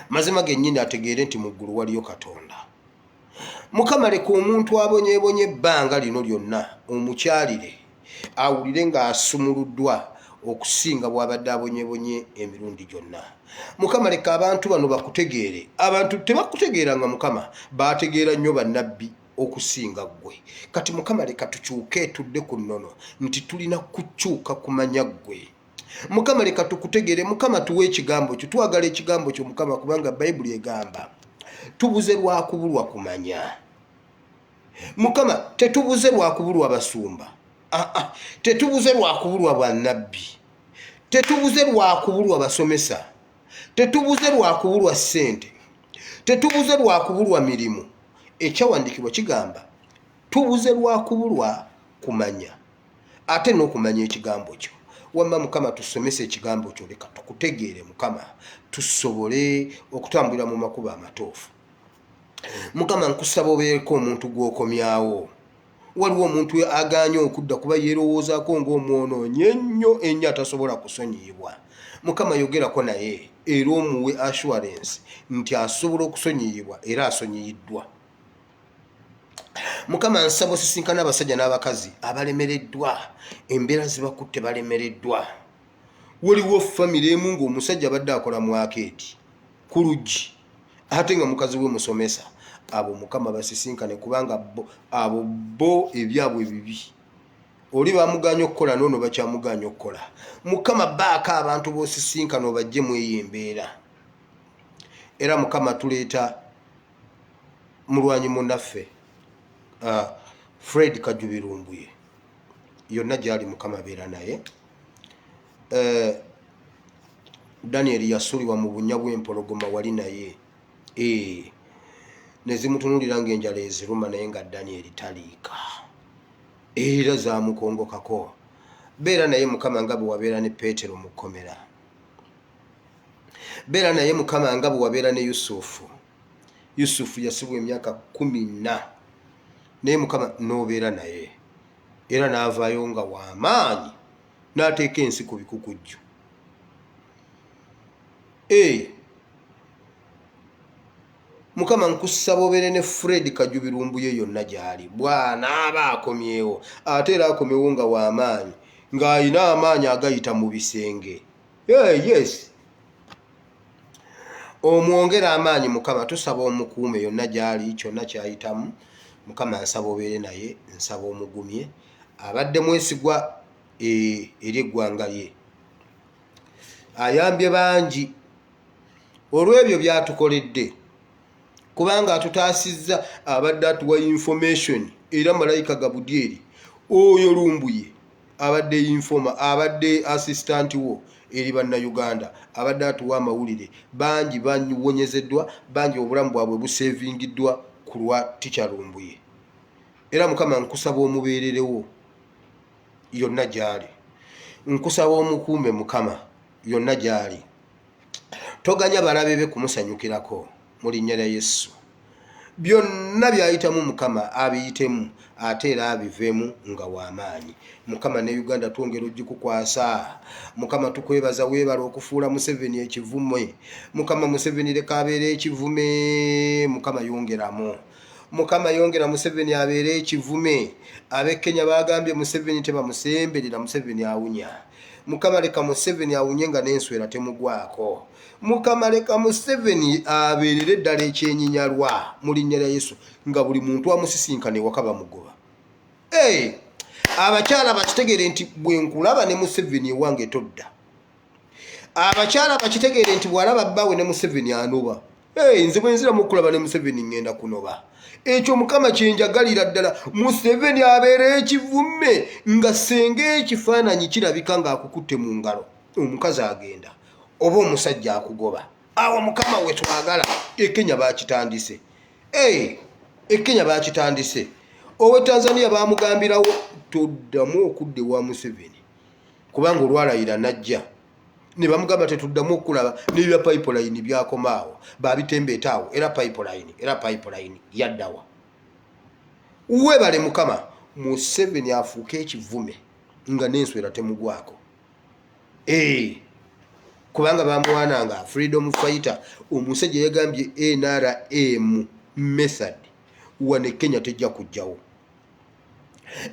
[SPEAKER 1] Mazima gennyini ategeere nti mu ggulu waliyo Katonda. Mukama leka omuntu abonyebonye ebbanga lino lyonna omukyalire awulire ng'asumuluddwa okusinga bw'abadde abonyebonye emirundi gyonna. Mukama leka abantu bano bakutegeere. Abantu tebakutegeeranga Mukama, bategeera nnyo bannabbi okusinga ggwe. Kati Mukama leka tukyuke tudde ku nnono nti tulina kukyuka kumanya ggwe. Mukama leka tukutegeere. Mukama tuwe ekigambo kyo, twagala ekigambo kyo Mukama kubanga Bayibuli egamba tubuze lwa kubulwa kumanya. Mukama tetubuze lwa kubulwa basumba, tetubuze lwa kubulwa bannabbi, tetubuze lwa kubulwa basomesa, tetubuze lwa kubulwa ssente, tetubuze lwa kubulwa mirimu. Ekyawandiikibwa kigamba tubuze lwa kubulwa kumanya, ate n'okumanya ekigambo kyo. Wamma Mukama tusomese ekigambo kyo, leka tukutegeere Mukama tusobole okutambulira mu makubo amatuufu. Mukama nkusaba obeeko omuntu gw'okomyawo. Waliwo omuntu aganye okudda kuba yeerowoozaako ng'omwonoonyi ennyo atasobola kusonyiyibwa. Mukama yogerako naye era omuwe assurance nti asobola okusonyiyibwa era asonyiyiddwa. Mukama nsaba osisinkana abasajja n'abakazi abalemereddwa, embeera zibakutte balemereddwa. Waliwo famire emu ng'omusajja badde akola mu akeeti ku luggi ate nga mukazi we musomesa. Abo Mukama basisinkane kubanga abo bo ebyabwe bibi. Oli bamuganya okukola n'ono bakyamuganya okukola. Mukama baaka abantu b'osisinkana obajje mu eyo embeera. Era Mukama tuleeta mulwanyi munnaffe Fred Kajubirumbuye, yonna gyali Mukama beera naye. Daniel yasulibwa mu bunnya bw'empologoma wali naye. Nezimutunulira ng'enjala eziruma naye nga Daniel taliika era zaamukongokako. Beera naye Mukama nga bwe wabeera ne Peetero mu kkomera. Beera naye Mukama nga bwe wabeera ne Yusufu. Yusufu yasibwa emyaka 14 naye Mukama n'obeera naye era n'avaayo nga w'amaanyi n'ateeka ensi ku bikukujju. Mukama nkusaba obeere ne Fred Kajubirumbuye yonna gy'ali bw'anaaba akomyewo ate era akomyewo nga w'amaanyi ng'ayina amaanyi agayita mu bisenge. Yes, omwongera amaanyi Mukama. Tusaba omukuume yonna gy'ali kyonna ky'ayitamu. Mukama nsaba obeere naye, nsaba omugumye abadde mwesigwa eri eggwanga lye. Ayambye bangi olw'ebyo by'atukoledde kubanga atutaasizza, abadde atuwa information era malayika Gabudyeri oyo Lumbuye abadde informa, abadde assistant wo eri bannayuganda, abadde atuwa amawulire. Bangi bawonyezeddwa, bangi obulamu bwabwe busevingiddwa ku lwa Teacher Lumbuye. Era Mukama nkusaba omubeererewo yonna gy'ali. Nkusaba omukuume Mukama yonna gy'ali. Toganya balabe be kumusanyukirako mu linnya lya Yesu. Byonna by'ayitamu Mukama abiyitemu ate era abiveemu nga w'amaanyi. Mukama ne Uganda twongera ogikukwasa. Mukama tukwebaza, weebala okufuula Museveni ekivume. Mukama Museveni leka abeere ekivume. Mukama yongeramu. Mukama yongera Museveni abeere ekivume. Ab'e Kenya bagambye Museveni tebamusemberera, Museveni awunya. Mukama leka Museveni awunye nga n'enswera temugwako. Mukama leka Museveni abeerere ddala ekyenyinyalwa mu linnya lya Yesu nga buli muntu amusisinkane waka bamugoba. Abakyala bakitegeere nti bwe nkulaba ne Museveni ewange todda. Abakyala bakitegeere nti bw'alaba bbawe ne Museveni anoba. nze bwe nzira mukulaba ne Museveni ngenda kunoba ekyo mukama kyenjagalira ddala. Museveni abeera ekivume nga senga ekifaananyi kirabika ng'akukutte mu ngalo omukazi agenda oba omusajja akugoba awo mukama we twagala. Kenya bakitandise Kenya bakitandise. Owe Tanzania bamugambirawo toddamu okudde wa Museveni kubanga olwalayira najja ne bamugamba tetuddamu okulaba n'ebya pipeline byakomaawo babitembeetaawo era pipeline yaddawa. Webale mukama. Museveni afuuka ekivume nga n'enswera temugwako kubanga bamuwaananga freedom fighter omusajja yagambye NRM method wane Kenya tejja kujjawo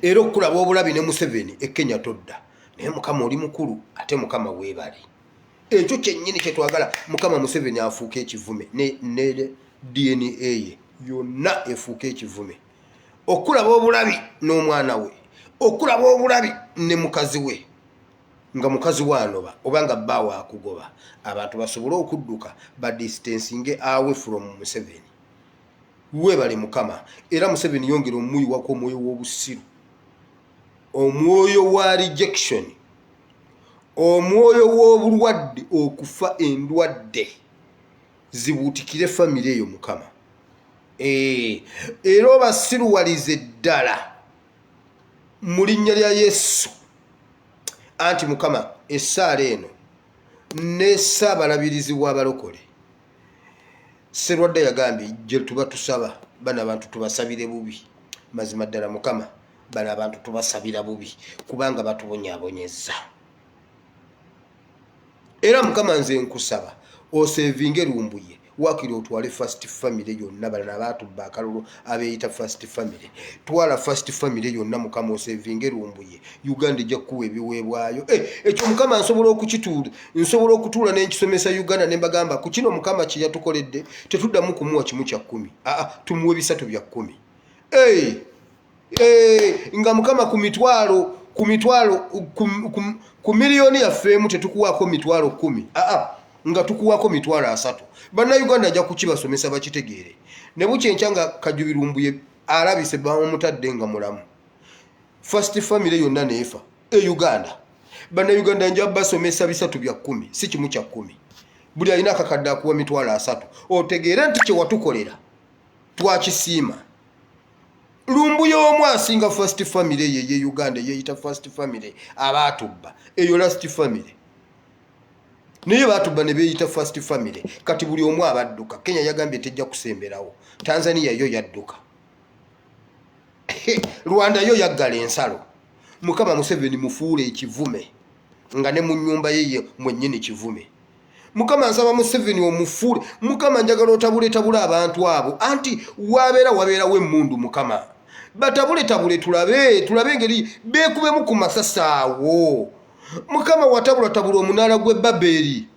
[SPEAKER 1] era okulaba obulabi ne Museveni Kenya todda naye mukama oli mukulu ate mukama weebale. Ekyo kyennyini kyetwagala. Mukama Museveni afuuka ekivume ne DNA ye yonna efuuka ekivume okulaba obulabi n'omwana we okulaba obulabi ne mukazi we nga mukazi wanoba obanga bbawa akugoba abantu basobole okudduka ba distancing away from Museveni. Webale mukama. Era Museveni yongera omuyiwako omwoyo w'obusiru, omwoyo wa rejection, omwoyo w'obulwadde okufa endwadde zibuutikire famire eyo mukama. Era obasiruwalize ddala mu linnya lya Yesu. Anti mukama essaala eno ne Ssaabalabirizi w'abalokole Sserwadda yagambye gye tuba tusaba bana abantu tubasabire bubi. Mazima ddala mukama bana abantu tubasabira bubi kubanga batubonyaabonyezza. Era mukama nze nkusaba osevinge Lumbuye wakiri otwale first family yonna balana batubba akalulu abeeyita first family. Twala first family yonna mukama osevinge Lumbuye. Uganda ejja kuwa ebiweebwayo. Ekyo mukama nsobola okukituula, nsobola okutuula n'enkisomesa Uganda ne mbagamba ku kino mukama kye yatukoledde tetuddamu kumuwa kimu kya 10 tumuwe 3 bya 10. Nga mukama ku miliyoni yaffeemu tetukuwaako mitwalo 10 nga tukuwako mitwalo 3. Banna Uganda ajja kukibasomesa bakitegeere. Ne bukyenkya nga Kajubi Lumbuye alabise bamutadde nga mulamu. First family yonna neefa Uganda. Banna Uganda nja basomesa 3 bya 10 si kimu kya 10. Buli alina akakadde akuwa mitwalo 3. Otegeera nti kye watukolera twakisiima. Lumbuye omu asinga first family ye Uganda yeeyita first family abaatubba eyo last family. Naye batubba ne beeyita first family. Kati buli omu abadduka. Kenya yagambye tejja kusemberawo. Tanzania yo yadduka. Rwanda yo yaggala ensalo. Mukama Museveni mufuule ekivume nga ne mu nnyumba ye mwennyini kivume. Mukama nsaba Museveni omufuule. Mukama njagala otabule abantu abo anti wabeera w'emmundu mukama. Batabule tulabe engeri beekubemu ku masasaawo. Mukama watabula omunaala gwe Babeli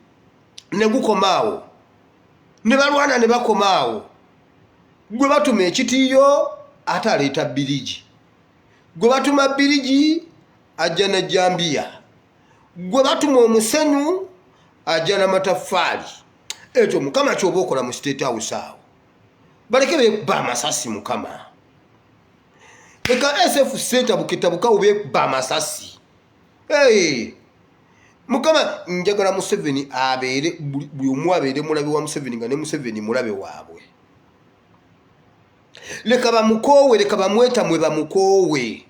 [SPEAKER 1] ne gukomaawo ne balwana ne bakomaawo. Gwe batuma ekitiiyo ate aleeta birigi. Gwe batuma birigi ajja na jambiya. Gwe batuma omusenyu ajja na mataffaali. Ekyo mukama ky'oba okola mu State House awo. Baleke beekuba amasasi mukama. Leka SF Center bukitabukawo beekuba amasasi. Mukama njagala Museveni abeere buli omu abeere mulabe wa Museveni nga ne Museveni mulabe waabwe. Leka bamukoowe, leka bamwetamwe bamukoowe.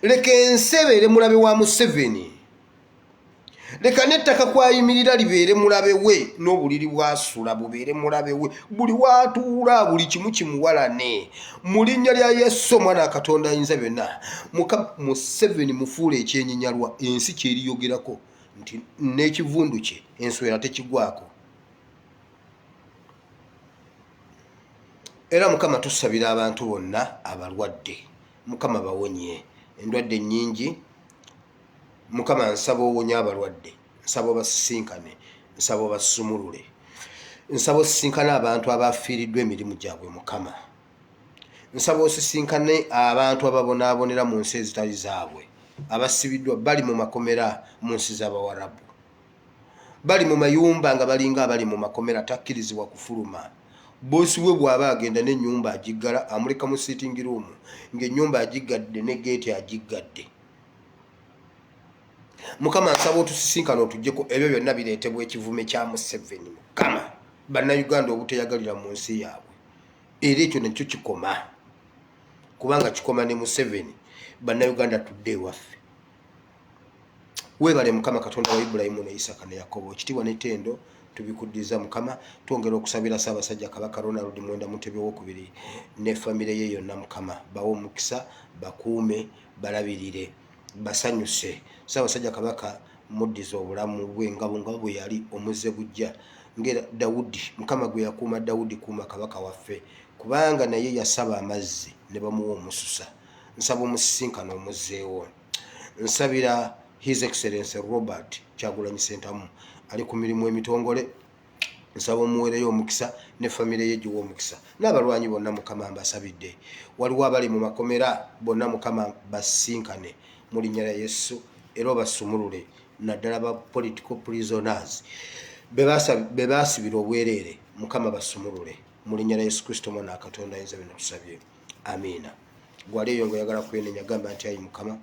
[SPEAKER 1] Leka ensi ebeere mulabe wa Museveni. Leka n'ettaka kwayimirira libeere mulabe we n'obuliri bwasula bubeere mulabe we. Buli watuula buli kimu kimuwalane. Mu linnya lya Yesu Omwana Katonda Ayinza Byonna. Museveni mufuule ekyenyinyalwa ensi kyeriyogerako nti n'ekivundu kye enswera tekigwako. Era mukama tusabira abantu bonna abalwadde. Mukama bawonye endwadde nnyingi. Mukama nsaba owonya abalwadde. Nsaba basisinkane. Nsaba basumulule. Nsaba osisinkane abantu abafiiriddwa emirimu gyabwe mukama. Nsaba osisinkane abantu ababonaabonera mu nsi ezitali zaabwe. Abasibiddwa bali mu makomera mu nsi z'Abawarabu. bali mu mayumba nga balinga abali mu makomera takkirizibwa kufuluma. Bosi we bw'aba agenda n'ennyumba agiggala amuleka mu sitting room ng'ennyumba agiggadde ne geeti agiggadde. Mukama nsaba otusisinkana otuggyeko ebyo byonna bireetebwa ekivume kya Museveni. Mukama bannayuganda obuteyagalira mu nsi yaabwe era ekyo nakyo kikoma kubanga kikoma ne Museveni bannayuganda tudde ewaffe. Weebale Mukama Katonda wa Ibulayimu ne Isaka ne Yakobo. Ekitiibwa n'ettendo tubikuddiza Mukama. Twongera okusabira Ssaabasajja Kabaka Ronald Mwenda Mutebi II ne famire ye yonna Mukama bawe omukisa, bakuume, balabirire, basanyuse. Ssaabasajja Kabaka muddiza obulamu bwe nga bwe yali omuzze bujja ngera Dawudi. Mukama gwe yakuuma Dawudi kuuma kabaka waffe kubanga naye yasaba amazzi ne bamuwa omususa. Nsaba omusisinkano omuzzeewo. Nsabira His Excellency Robert Kyagulanyi Ssentamu ali ku mirimu emitongole. Nsaba omuweereyo omukisa ne famire ye giwa omukisa. N'abalwanyi bonna Mukama mbasabidde. Waliwo abali mu makomera bonna Mukama basisinkane mu linnya lya Yesu era obasumulule naddala ba political prisoners be baasibira obwereere Mukama basumulule mu linnya lya Yesu Kristo Mwana Katonda ayinza byonna tusabye. Amiina. Gwali eyo ng'oyagala kwenenya gamba nti ayi Mukama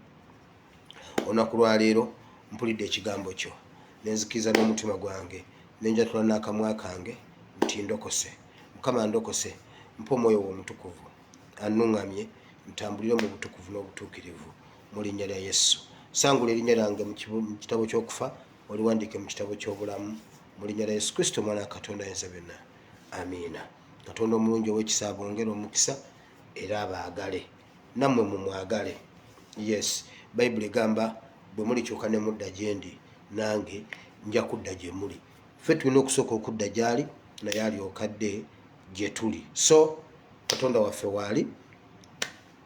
[SPEAKER 1] olunaku lwa leero mpulidde ekigambo kyo nenzikiriza n'omutima gwange nenjatula n'akamwa kange nti ndokose. Mukama ndokose, mpa omwoyo wo omutukuvu annuŋŋamye ntambulire mu butukuvu n'obutuukirivu mu linnya lya Yesu. Sangula erinnya lyange mu kitabo ky'okufa oliwandiike mu kitabo ky'obulamu mu linnya lya Yesu Kristo Mwana Katonda ayinza byonna. Amiina. Katonda omulungi ow'ekisa abongere omukisa era abaagale nammwe mumwagale. Yes, Bayibuli egamba bwe mulikyuka ne mudda gye ndi nange nja kudda gye muli. Ffe tulina okusooka okudda gy'ali naye alyoka adde gye tuli. So Katonda waffe waali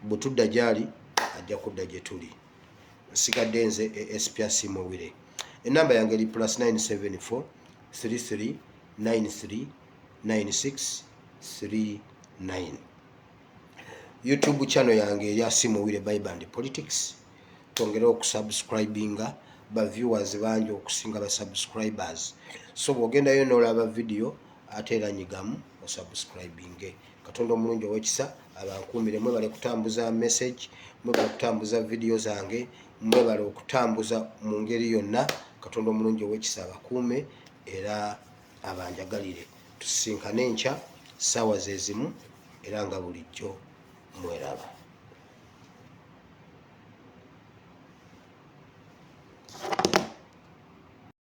[SPEAKER 1] bwe tudda gy'ali ajja kudda gye tuli. Nsigadde nze ASP Asimowire. Ennamba yange eri +974 33 93 96 39. YouTube channel yange eri Asimowire Bible and Politics. Twongere okusubscribinga ba viewers bangi okusinga ba subscribers. So bw'ogendayo n'olaba video ate era nyigamu osubscribinge. Katonda omulungi ow'ekisa abankuumire. Mwebale kutambuza message, mwebale kutambuza video zange, mwebale okutambuza mu ngeri yonna. Katonda omulungi ow'ekisa abakuume era abanjagalire. Tusisinkane enkya ssaawa ze zimu era nga bulijjo mweraba.